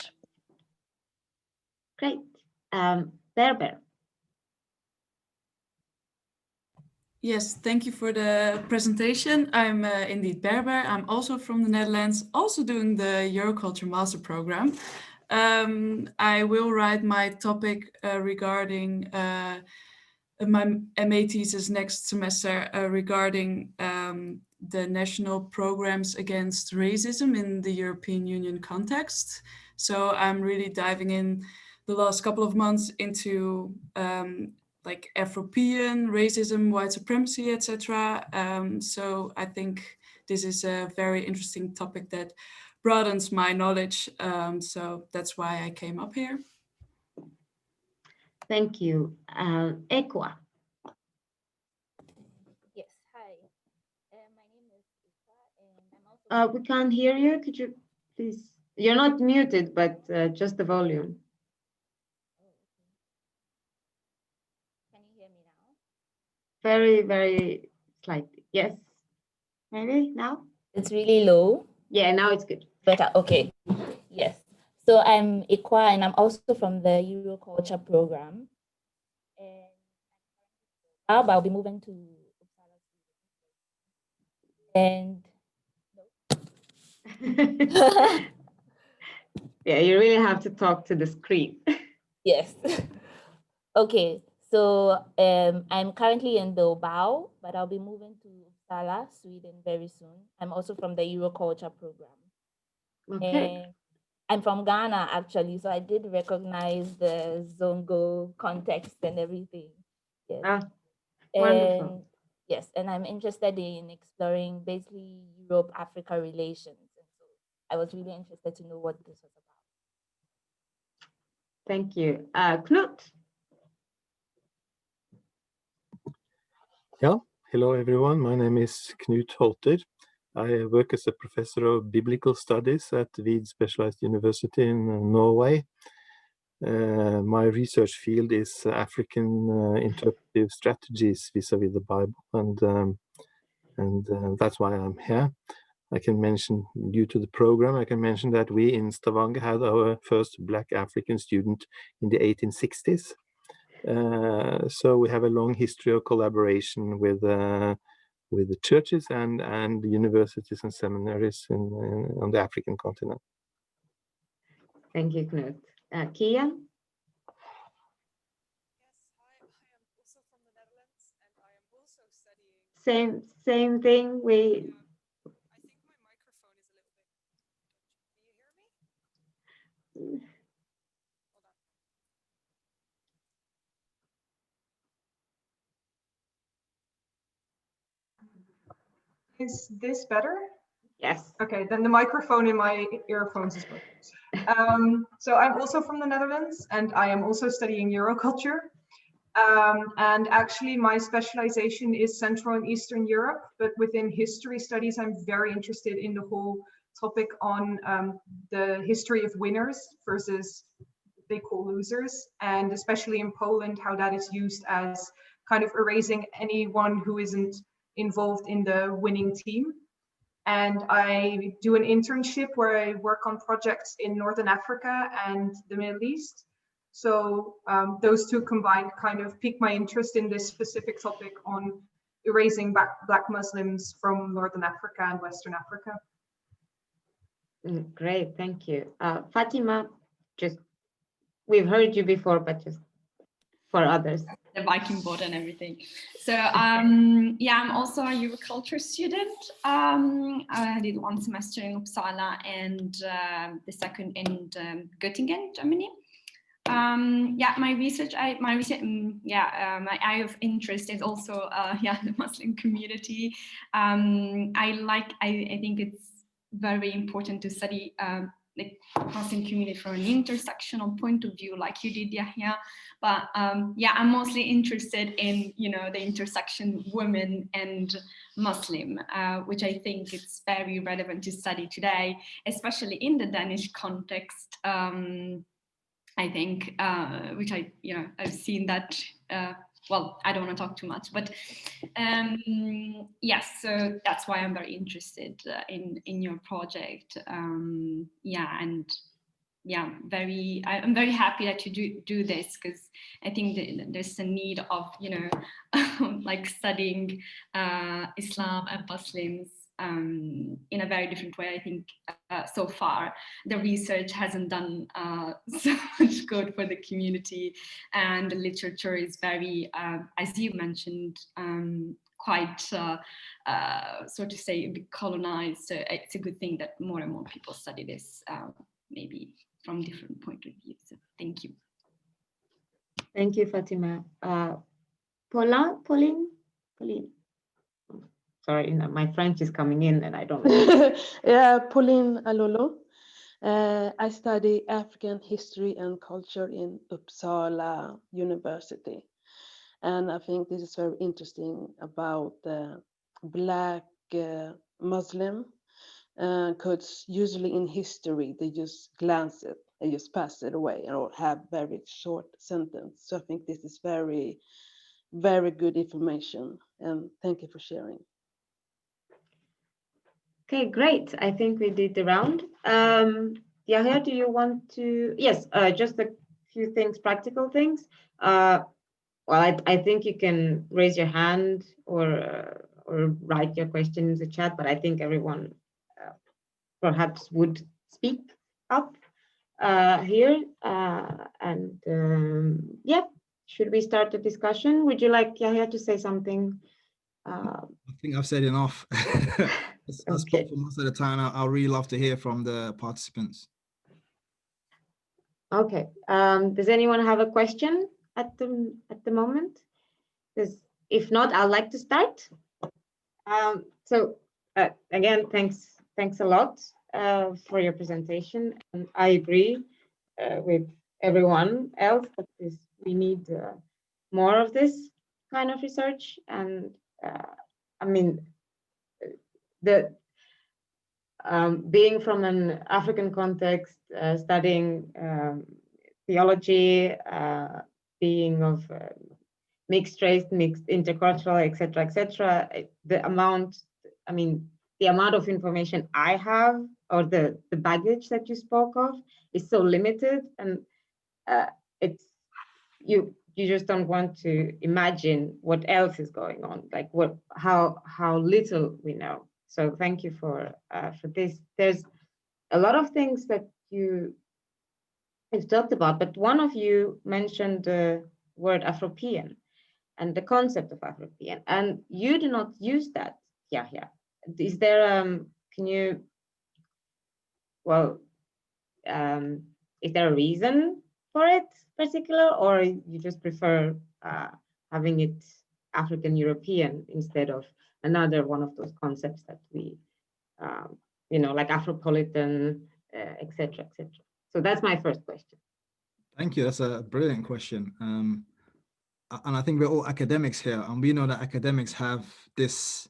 Great. Berber. Yes, thank you for the presentation. I'm indeed Berber. I'm also from the Netherlands, also doing the Euroculture Master Program. I will write my topic regarding my MA thesis next semester regarding the national programs against racism in the European Union context. So I'm really diving in the last couple of months into like Afropean racism, white supremacy, etc. So I think this is a very interesting topic that broadens my knowledge. So that's why I came up here. Thank you. Ekwa. Yes, hi. My name is Ika, and I'm also. We can't hear you. Could you please? You're not muted, but just the volume. Can you hear me now? Very, very slightly. Yes. Maybe now? It's really low. Yeah, now it's good. Better. Okay. Yes. So I'm Ikwa, and I'm also from the Euroculture program. And I'll be moving to Uppsala. And Yeah, you really have to talk to the screen. yes. Okay. So I'm currently in Bilbao, but I'll be moving to Uppsala, Sweden very soon. I'm also from the Euroculture program. Okay. And I'm from Ghana, actually, so I did recognize the Zongo context and everything. Yes. Ah, wonderful. And yes, and I'm interested in exploring basically Europe-Africa relations. And so I was really interested to know what this was about. Thank you. Knut. Yeah, hello everyone. My name is Knut Holter. I work as a professor of biblical studies at Vid Specialized University in Norway. My research field is African interpretive strategies vis-a-vis the Bible, and that's why I'm here. I can mention, due to the program, I can mention that we in Stavanger had our first Black African student in the 1860s. So we have a long history of collaboration with the churches and the universities and seminaries on the African continent. Thank you, Knut. Kia. Same thing. We. I think my microphone is a little bit dodgy. Can you hear me? Is this better? Yes. Okay, then the microphone in my earphones is broken. So I'm also from the Netherlands, and I am also studying Euroculture. And actually my specialization is Central and Eastern Europe, but within history studies, I'm very interested in the whole topic on the history of winners versus they call losers, and especially in Poland, how that is used as kind of erasing anyone who isn't involved in the winning team. And I do an internship where I work on projects in Northern Africa and the Middle East. So those two combined kind of piqued my interest in this specific topic on erasing Black Muslims from Northern Africa and Western Africa. Great, thank you. Fatima, we've heard you before, but just for others. The Viking board and everything. So yeah, I'm also a Euroculture student. I did one semester in Uppsala and the second in Göttingen, Germany. Yeah, my area of interest is also the Muslim community. I think it's very important to study the Muslim community from an intersectional point of view, like you did, Yahya. But yeah, I'm mostly interested in the intersection women and Muslim, which I think it's very relevant to study today, especially in the Danish context. I think, which I've seen that. Well, I don't want to talk too much, but yes, so that's why I'm very interested in your project. Yeah, and yeah, I'm very happy that you do this, because I think that there's a need of like studying Islam and Muslims in a very different way. I think so far the research hasn't done so much good for the community, and the literature is very, as you mentioned, quite so to say a bit colonized. So it's a good thing that more and more people study this, maybe from different point of view. So thank you. Thank you, Fatima. Pauline. Sorry, my French is coming in and I don't know. Yeah, Pauline Alolo. I study African history and culture in Uppsala University. And I think this is very interesting about the Black Muslim, because usually in history, they just glance it, they just pass it away or have very short sentence. So I think this is very, very good information. And thank you for sharing. Okay, great. I think we did the round. Yahya, do you want to? Yes, just a few things, practical things. Well, I think you can raise your hand or write your question in the chat, but I think everyone perhaps would speak up here. Yeah, should we start the discussion? Would you like Yahya to say something? I think I've said enough. I spoke for most of the time. I'll really love to hear from the participants. Okay. Does anyone have a question at the moment? If not, I'd like to start. Again, thanks a lot for your presentation. And I agree with everyone else that we need more of this kind of research. And I mean, being from an African context, studying theology, being of mixed race, mixed intercultural, etc., the amount of information I have, or the baggage that you spoke of, is so limited, and it's you just don't want to imagine what else is going on, like how little we know. So thank you for this. There's a lot of things that you've talked about, but one of you mentioned the word Afropean and the concept of Afropean, and you do not use that, Yahya. Is there is there a reason for it particular, or you just prefer having it African European instead of another one of those concepts that we like Afropolitan, etc. So that's my first question. Thank you. That's a brilliant question. And I think we're all academics here, and we know that academics have this,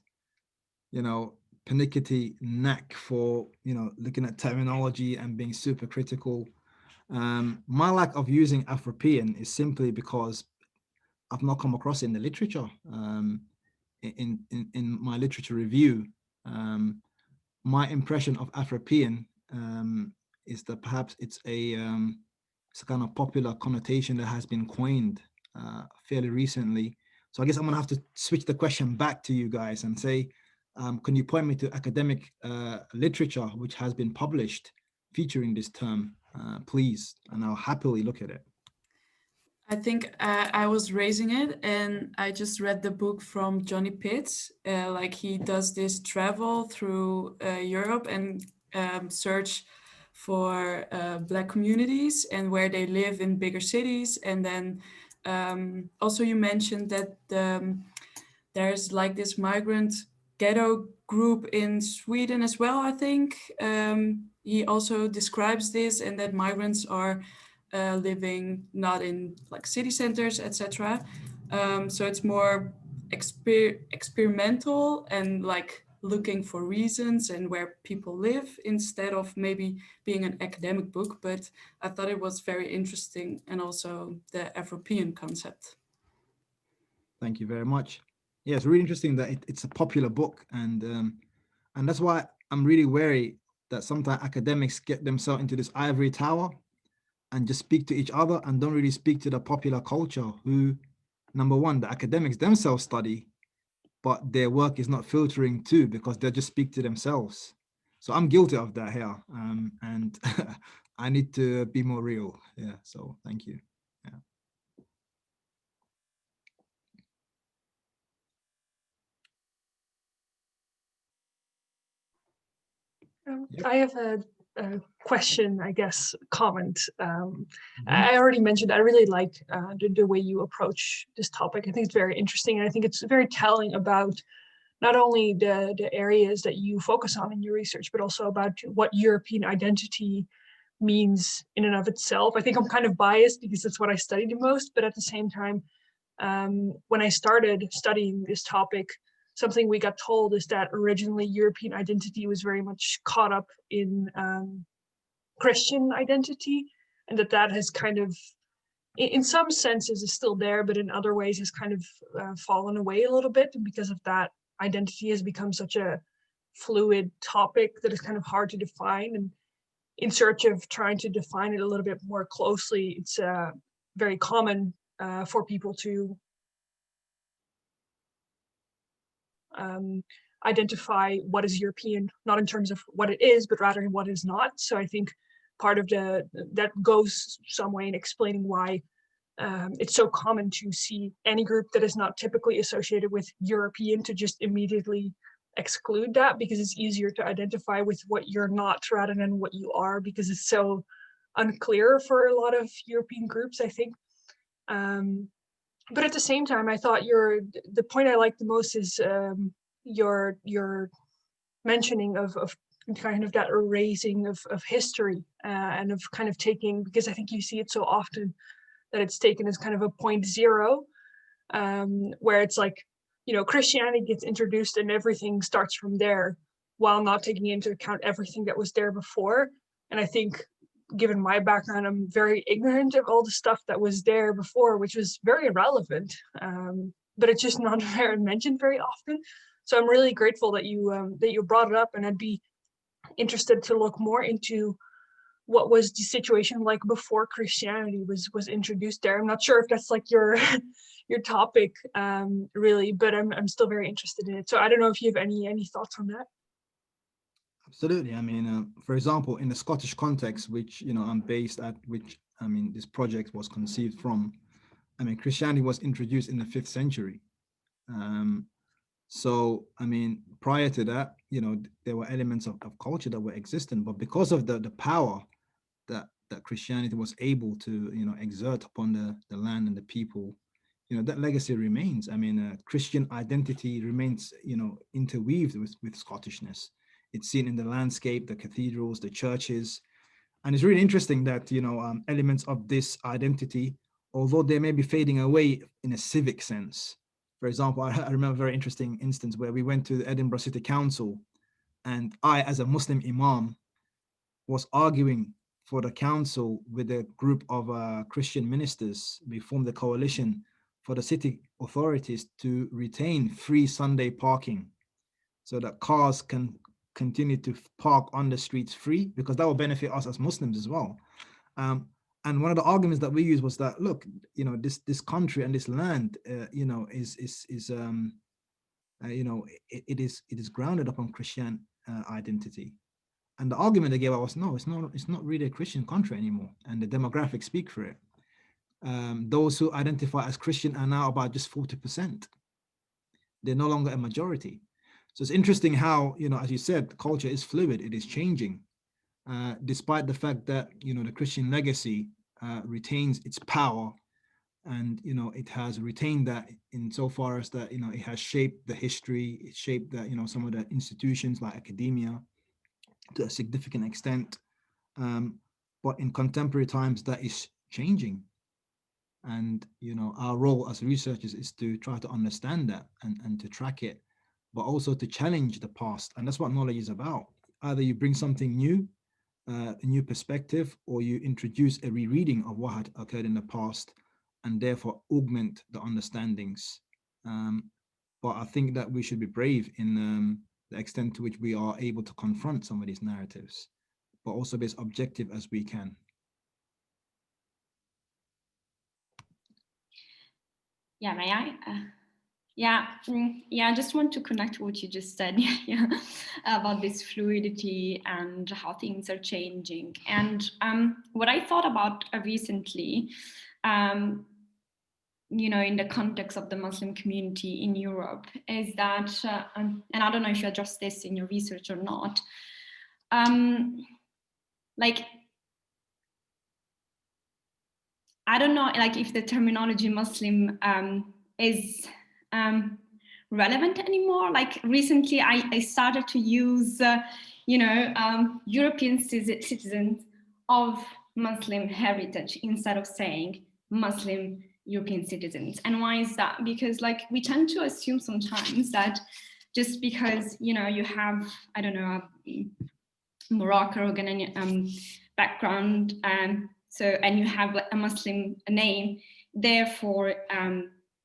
pernickety knack for, looking at terminology and being super critical. My lack of using Afropean is simply because I've not come across it in the literature. In my literature review, my impression of Afropean is that perhaps it's a kind of popular connotation that has been coined fairly recently. So I guess I'm gonna have to switch the question back to you guys and say, can you point me to academic literature which has been published featuring this term, please? And I'll happily look at it. I think I was raising it, and I just read the book from Johnny Pitts. Like, he does this travel through Europe and search for Black communities and where they live in bigger cities. And then also you mentioned that there's like this migrant ghetto group in Sweden as well, I think. He also describes this, and that migrants are living not in like city centers, etc. So it's more experimental and like looking for reasons and where people live, instead of maybe being an academic book. But I thought it was very interesting, and also the Afropean concept. Thank you very much. Yeah, it's really interesting that it's a popular book, and that's why I'm really wary that sometimes academics get themselves into this ivory tower and just speak to each other and don't really speak to the popular culture, who, number one, the academics themselves study, but their work is not filtering too, because they just speak to themselves. So I'm guilty of that here, and I need to be more real. Yeah, so thank you. Yeah. I have a question, I guess, comment. I already mentioned I really liked the way you approach this topic. I think it's very interesting, and I think it's very telling about not only the areas that you focus on in your research, but also about what European identity means in and of itself. I think I'm kind of biased because that's what I study the most, but at the same time, when I started studying this topic, something we got told is that originally European identity was very much caught up in Christian identity, and that has kind of, in some senses, is still there, but in other ways has kind of fallen away a little bit. And because of that, identity has become such a fluid topic that is kind of hard to define. And in search of trying to define it a little bit more closely, it's very common for people to identify what is European, not in terms of what it is, but rather what is not. So I think part of that goes some way in explaining why it's so common to see any group that is not typically associated with European to just immediately exclude that, because it's easier to identify with what you're not rather than what you are, because it's so unclear for a lot of European groups, I think. But at the same time, I thought the point I liked the most is your mentioning of kind of that erasing of history and of kind of taking, because I think you see it so often that it's taken as kind of a 0.0, where it's like, you know, Christianity gets introduced and everything starts from there, while not taking into account everything that was there before. And I think, given my background, I'm very ignorant of all the stuff that was there before, which was very relevant, but it's just not very mentioned very often. So I'm really grateful that you brought it up, and I'd be interested to look more into what was the situation like before Christianity was introduced there. I'm not sure if that's like your your topic really, but I'm still very interested in it. So I don't know if you have any thoughts on that. Absolutely. I mean, for example, in the Scottish context, which, you know, I'm based at, which, I mean, this project was conceived from, I mean, Christianity was introduced in the 5th century. So, I mean, prior to that, you know, there were elements of culture that were existent, but because of the power that Christianity was able to, you know, exert upon the land and the people, you know, that legacy remains. I mean, Christian identity remains, you know, interweaved with Scottishness. It's seen in the landscape, the cathedrals, the churches. And it's really interesting that, you know, elements of this identity, although they may be fading away in a civic sense. For example, I remember a very interesting instance where we went to the Edinburgh City Council, and I, as a Muslim imam, was arguing for the council with a group of Christian ministers. We formed a coalition for the city authorities to retain free Sunday parking so that cars can continue to park on the streets free, because that will benefit us as Muslims as well. And one of the arguments that we used was that, look, you know, this country and this land, you know, you know, it is grounded upon Christian identity. And the argument they gave out was, no, it's not really a Christian country anymore, and the demographics speak for it. Those who identify as Christian are now about just 40%. They're no longer a majority. So it's interesting how, you know, as you said, culture is fluid, it is changing, despite the fact that, you know, the Christian legacy retains its power, and, you know, it has retained that insofar as that, you know, it has shaped the history, it shaped that, you know, some of the institutions like academia to a significant extent. But in contemporary times, that is changing. And, you know, our role as researchers is to try to understand that and to track it, but also to challenge the past. And that's what knowledge is about. Either you bring something new, a new perspective, or you introduce a rereading of what had occurred in the past and therefore augment the understandings. But I think that we should be brave in the extent to which we are able to confront some of these narratives, but also be as objective as we can. Yeah, may I? Yeah, I just want to connect to what you just said about this fluidity and how things are changing. And what I thought about recently, you know, in the context of the Muslim community in Europe, is that, and I don't know if you address this in your research or not, like, I don't know, like, if the terminology Muslim is relevant anymore. Like, recently I started to use, you know, European citizens of Muslim heritage instead of saying Muslim European citizens. And why is that? Because, like, we tend to assume sometimes that just because, you know, you have, I don't know, a Moroccan or Ghanaian background, so, and you have like a Muslim name, therefore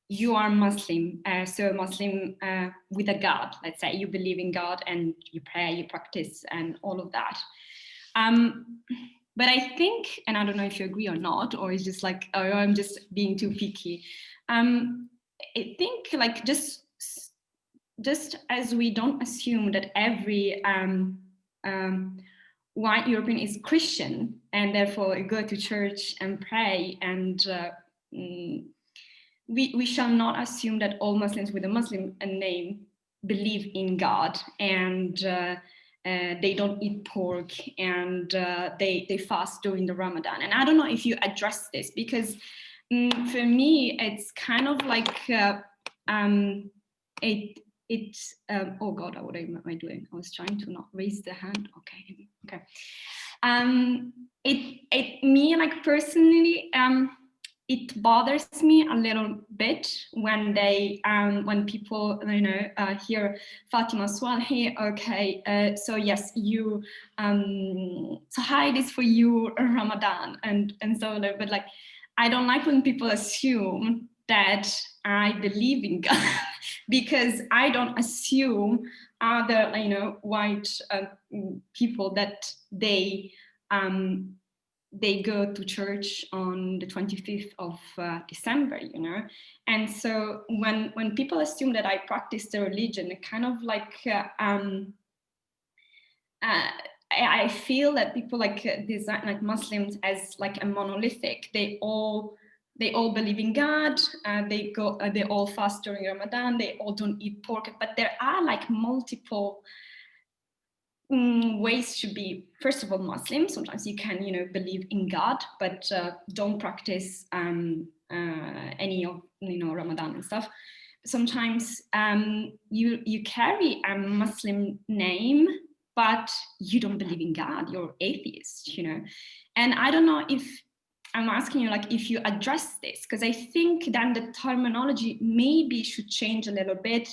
you are Muslim, so Muslim with a God, let's say you believe in God and you pray, you practice and all of that. But I think, and I don't know if you agree or not, or it's just like, oh, I'm just being too picky. I think like just as we don't assume that every white European is Christian and therefore go to church and pray, and we shall not assume that all Muslims with a Muslim name believe in God and they don't eat pork and they fast during the Ramadan. And I don't know if you address this, because for me it's kind of like oh God, what am I doing? I was trying to not raise the hand. Okay. Me, like personally, it bothers me a little bit when they when people hear Fatima Swalhi, okay, so yes, you so hi, this for you Ramadan and so on. But like, I don't like when people assume that I believe in God because I don't assume other white people that they go to church on the 25th of December, and so when people assume that I practice the religion, it kind of like I feel that people design like Muslims as like a monolithic. They all believe in God. They all fast during Ramadan. They all don't eat pork. But there are like multiple ways to be, first of all, Muslim. Sometimes you can believe in God, but don't practice any of Ramadan and stuff. Sometimes you carry a Muslim name, but you don't believe in God, you're atheist, and I don't know if I'm asking you like if you address this, because I think then the terminology maybe should change a little bit,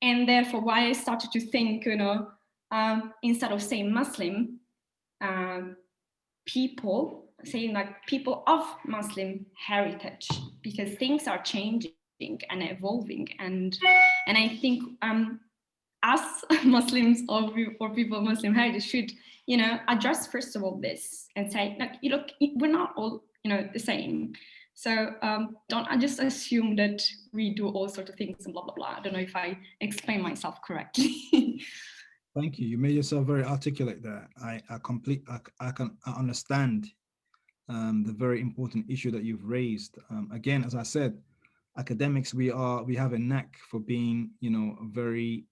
and therefore why I started to think instead of saying Muslim people, saying like people of Muslim heritage, because things are changing and evolving, and I think us Muslims or people of Muslim heritage should address first of all this and say, look, we're not all the same, so don't just assume that we do all sorts of things and blah blah blah. I don't know if I explain myself correctly. Thank you. You made yourself very articulate there. I can understand the very important issue that you've raised. Again, as I said, academics, we have a knack for being, very,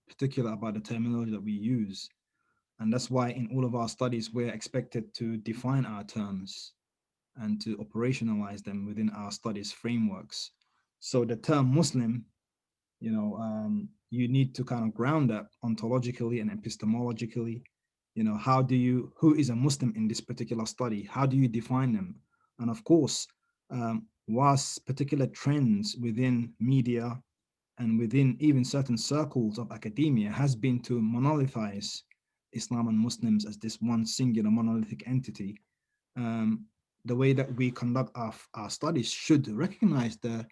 particular about the terminology that we use. And that's why in all of our studies, we're expected to define our terms and to operationalize them within our studies frameworks. So the term Muslim, you need to kind of ground that ontologically and epistemologically. Who is a Muslim in this particular study? How do you define them? And of course, whilst particular trends within media and within even certain circles of academia has been to monolithize Islam and Muslims as this one singular monolithic entity, the way that we conduct our studies should recognize the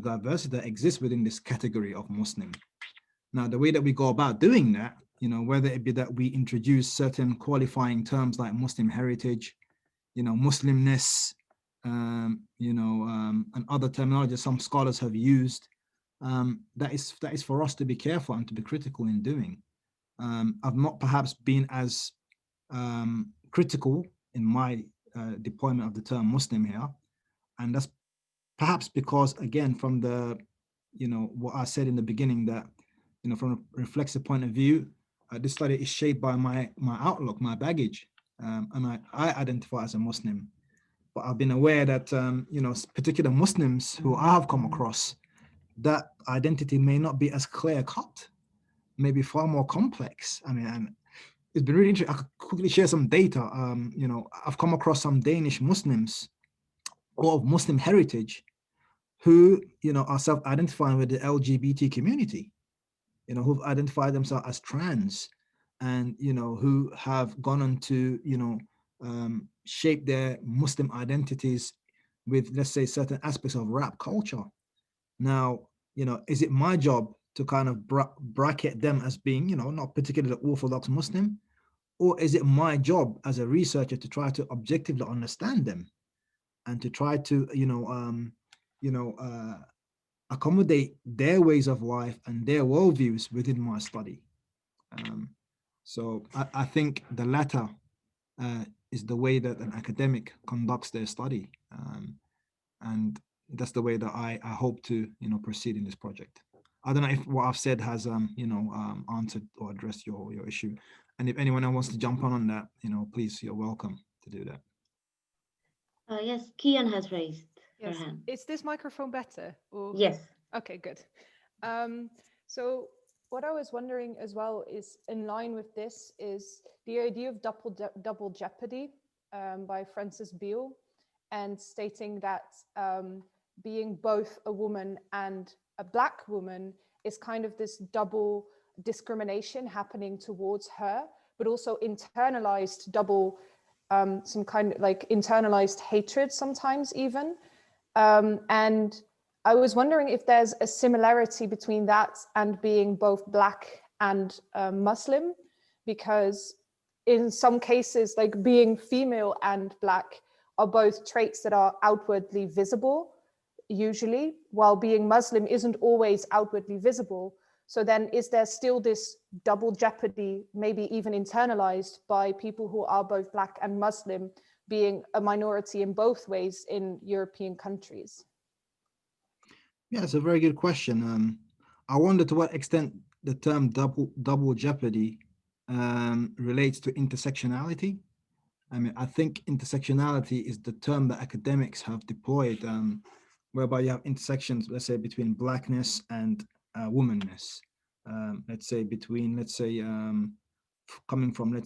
diversity that exists within this category of Muslim. Now, the way that we go about doing that, whether it be that we introduce certain qualifying terms like Muslim heritage, Muslimness, and other terminology some scholars have used, that is for us to be careful and to be critical in doing. I've not perhaps been as critical in my deployment of the term Muslim here, and that's perhaps because, again, from the what I said in the beginning, that from a reflexive point of view, this study is shaped by my outlook, my baggage, and I identify as a Muslim. But I've been aware that particular Muslims who I have come across, that identity may not be as clear cut, maybe far more complex. I mean, and it's been really interesting. I could quickly share some data. I've come across some Danish Muslims or of Muslim heritage who are self-identifying with the LGBT community, who've identified themselves as trans, and who have gone on to shape their Muslim identities with, let's say, certain aspects of rap culture. Now, is it my job to kind of bracket them as being, not particularly Orthodox Muslim, or is it my job as a researcher to try to objectively understand them and to try to, accommodate their ways of life and their worldviews within my study? So I think the latter is the way that an academic conducts their study, and that's the way that I hope to proceed in this project. I don't know if what I've said has answered or addressed your issue, and if anyone else wants to jump on that, please, you're welcome to do that. Yes, Kian has raised her Yes. hand. Is this microphone better? Or... Yes. Okay, good. So what I was wondering as well is, in line with this, is the idea of double jeopardy by Francis Beale, and stating that being both a woman and a Black woman is kind of this double discrimination happening towards her, but also internalized double, some kind of like internalized hatred sometimes even. And I was wondering if there's a similarity between that and being both Black and Muslim, because in some cases, like being female and Black are both traits that are outwardly visible, usually, while being Muslim isn't always outwardly visible. So then is there still this double jeopardy, maybe even internalized by people who are both Black and Muslim, being a minority in both ways in European countries? Yeah, it's a very good question. I wonder to what extent the term double jeopardy relates to intersectionality. I mean, I think intersectionality is the term that academics have deployed, whereby you have intersections, let's say, between Blackness and womanness. Let's say between, coming from, the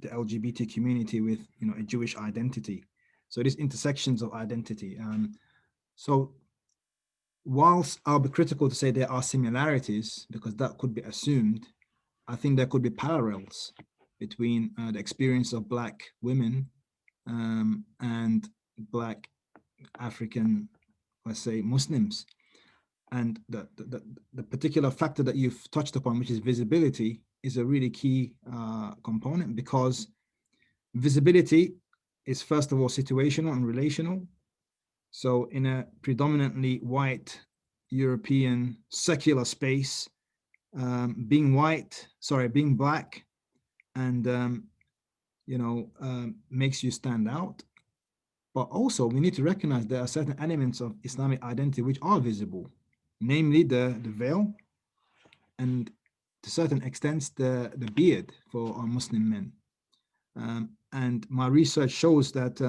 LGBT community with, a Jewish identity. So these intersections of identity. So whilst I'll be critical to say there are similarities, because that could be assumed, I think there could be parallels between the experience of Black women and Black African, let's say, Muslims. And the particular factor that you've touched upon, which is visibility, is a really key component, because visibility is, first of all, situational and relational. So in a predominantly white European secular space, being Black and makes you stand out. But also we need to recognize there are certain elements of Islamic identity which are visible, namely the veil, and to certain extents the beard for our Muslim men. And my research shows that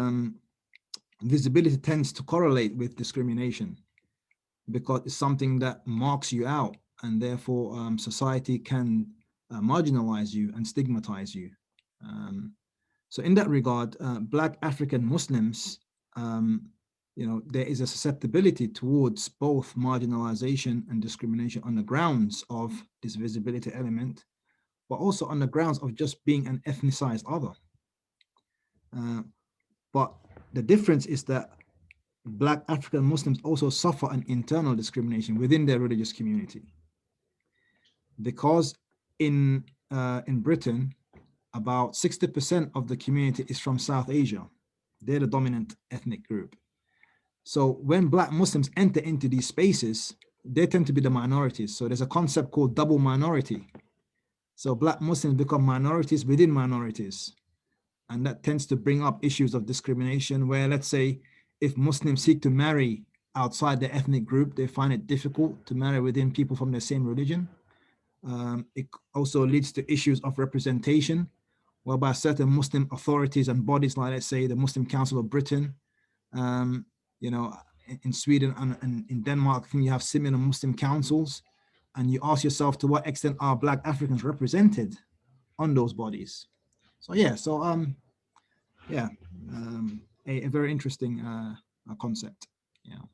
visibility tends to correlate with discrimination, because it's something that marks you out, and therefore society can marginalize you and stigmatize you. So in that regard, Black African Muslims, there is a susceptibility towards both marginalization and discrimination on the grounds of this visibility element, but also on the grounds of just being an ethnicized other. But the difference is that Black African Muslims also suffer an internal discrimination within their religious community, because in Britain, about 60% of the community is from South Asia. They're the dominant ethnic group. So when Black Muslims enter into these spaces, they tend to be the minorities. So there's a concept called double minority. So Black Muslims become minorities within minorities. And that tends to bring up issues of discrimination, where, let's say, if Muslims seek to marry outside their ethnic group, they find it difficult to marry within people from the same religion. It also leads to issues of representation, whereby certain Muslim authorities and bodies, like, let's say, the Muslim Council of Britain, in Sweden and in Denmark, I think you have similar Muslim councils, and you ask yourself, to what extent are Black Africans represented on those bodies? So yeah, a very interesting concept. Yeah.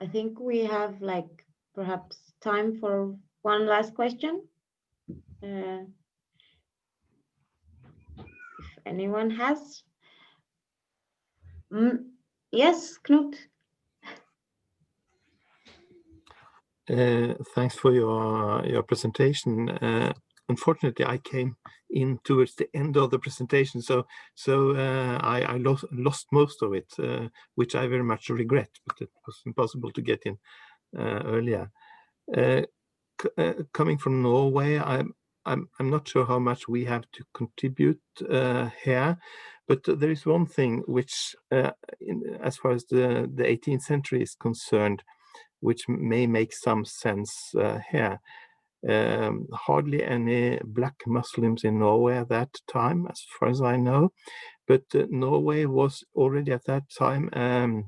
I think we have perhaps time for one last question. If anyone has. Yes, Knut. Thanks for your presentation. Unfortunately, I came in towards the end of the presentation, so I lost most of it, which I very much regret. But it was impossible to get in earlier. Coming from Norway, I'm not sure how much we have to contribute here, but there is one thing which, as far as the 18th century is concerned, which may make some sense here. Hardly any black Muslims in Norway at that time, as far as I know, but Norway was already at that time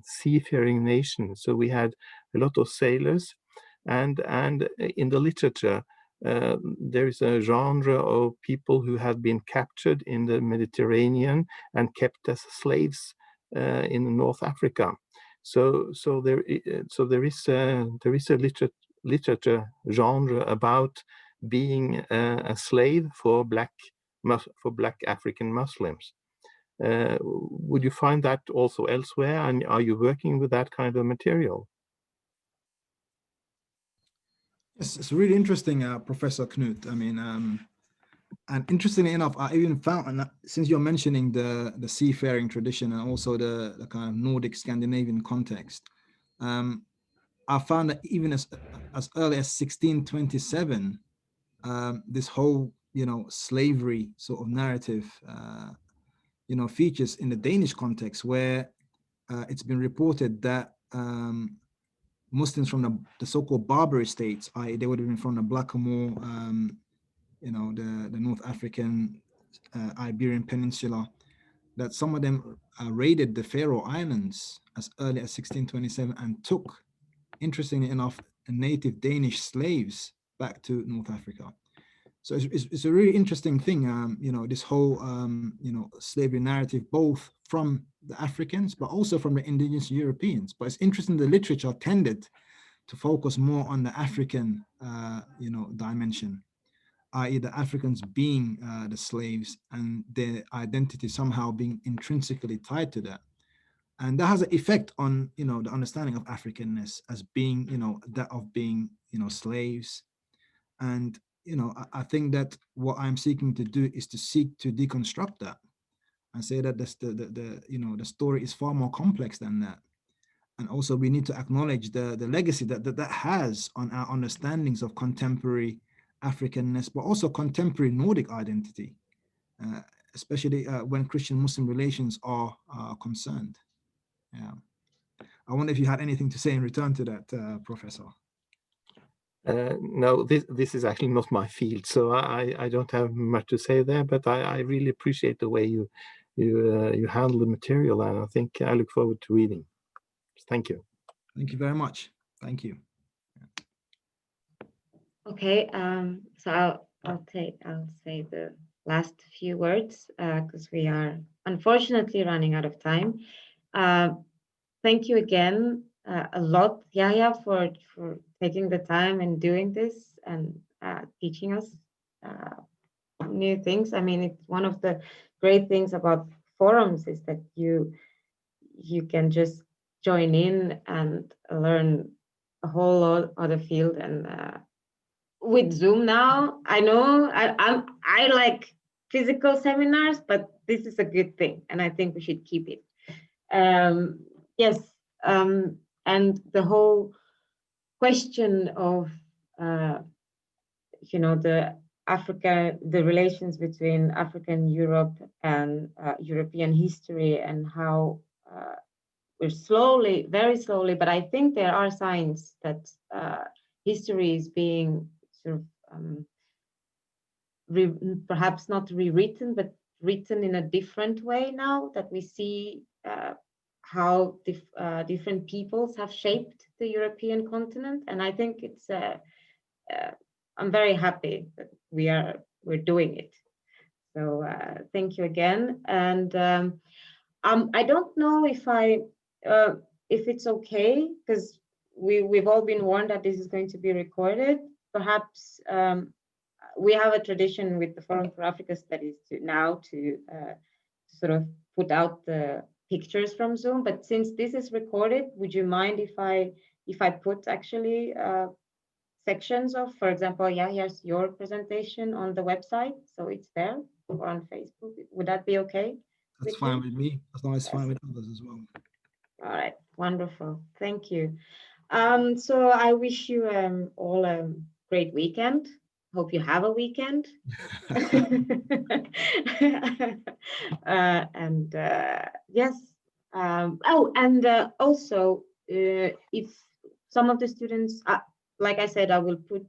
seafaring nation, so we had a lot of sailors, and in the literature there is a genre of people who have been captured in the Mediterranean and kept as slaves in North Africa. So there is a literature genre about being a slave for black African Muslims. Would you find that also elsewhere, and are you working with that kind of material? Yes, it's really interesting, Professor Knut. I mean, and interestingly enough, I even found, and since you're mentioning the seafaring tradition and also the kind of Nordic Scandinavian context, I found that even as early as 1627, this whole, slavery sort of narrative, features in the Danish context, where it's been reported that Muslims from the so-called Barbary states, i.e. they would have been from the Blackamoor, the North African, Iberian Peninsula, that some of them raided the Faroe Islands as early as 1627 and took, interestingly enough, native Danish slaves back to North Africa. So it's a really interesting thing, this whole, slavery narrative, both from the Africans, but also from the indigenous Europeans. But it's interesting, the literature tended to focus more on the African, dimension, i.e. the Africans being the slaves and their identity somehow being intrinsically tied to that. And that has an effect on, the understanding of Africanness as being, that of being, slaves. And, I think that what I'm seeking to do is to seek to deconstruct that and say that the story is far more complex than that. And also we need to acknowledge the legacy that has on our understandings of contemporary Africanness, but also contemporary Nordic identity, especially when Christian-Muslim relations are concerned. Yeah. I wonder if you had anything to say in return to that, Professor. No, this is actually not my field, so I don't have much to say there. But I really appreciate the way you handle the material, and I think I look forward to reading. Thank you. Thank you very much. Thank you. Okay, so I'll say the last few words because we are unfortunately running out of time. Thank you again a lot, Yahya, for taking the time and doing this and teaching us new things. I mean, it's one of the great things about forums is that you can just join in and learn a whole other field. And with Zoom now, I know I like physical seminars, but this is a good thing, and I think we should keep it. Yes, and the whole question of the relations between Africa and Europe and European history, and how we're very slowly, but I think there are signs that history is being sort of perhaps not rewritten, but written in a different way now, that we see how different peoples have shaped the European continent. And I think it's I'm very happy that we're doing it. So thank you again. And I don't know if it's okay, because we've all been warned that this is going to be recorded. Perhaps we have a tradition with the Forum for Africa Studies to sort of put out the pictures from Zoom, but since this is recorded, would you mind if I put actually sections of, for example, here's your presentation on the website, so it's there, or on Facebook? Would that be okay? That's fine with me, as long as it's fine with others as well. All right, wonderful, thank you. So I wish you all a great weekend. Hope you have a weekend. And yes. Oh, and also, if some of the students, like I said, I will put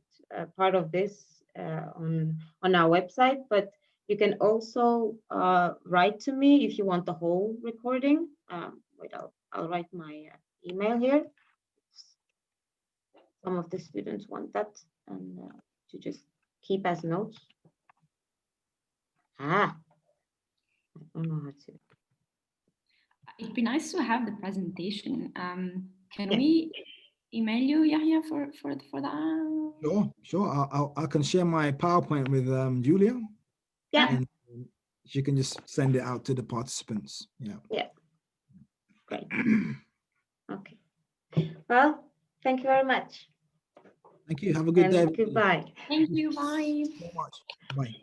part of this on our website, but you can also write to me if you want the whole recording. Wait, I'll write my email here. Some of the students want that, and to just keep as notes. I don't know how to. It'd be nice to have the presentation. Can we email you, Yahya, for that? Sure. I can share my PowerPoint with Julia. Yeah. And she can just send it out to the participants. Yeah. Great. Okay. Well, thank you very much. Thank you. Have a good day. Goodbye. Thank you. Bye. So much. Bye.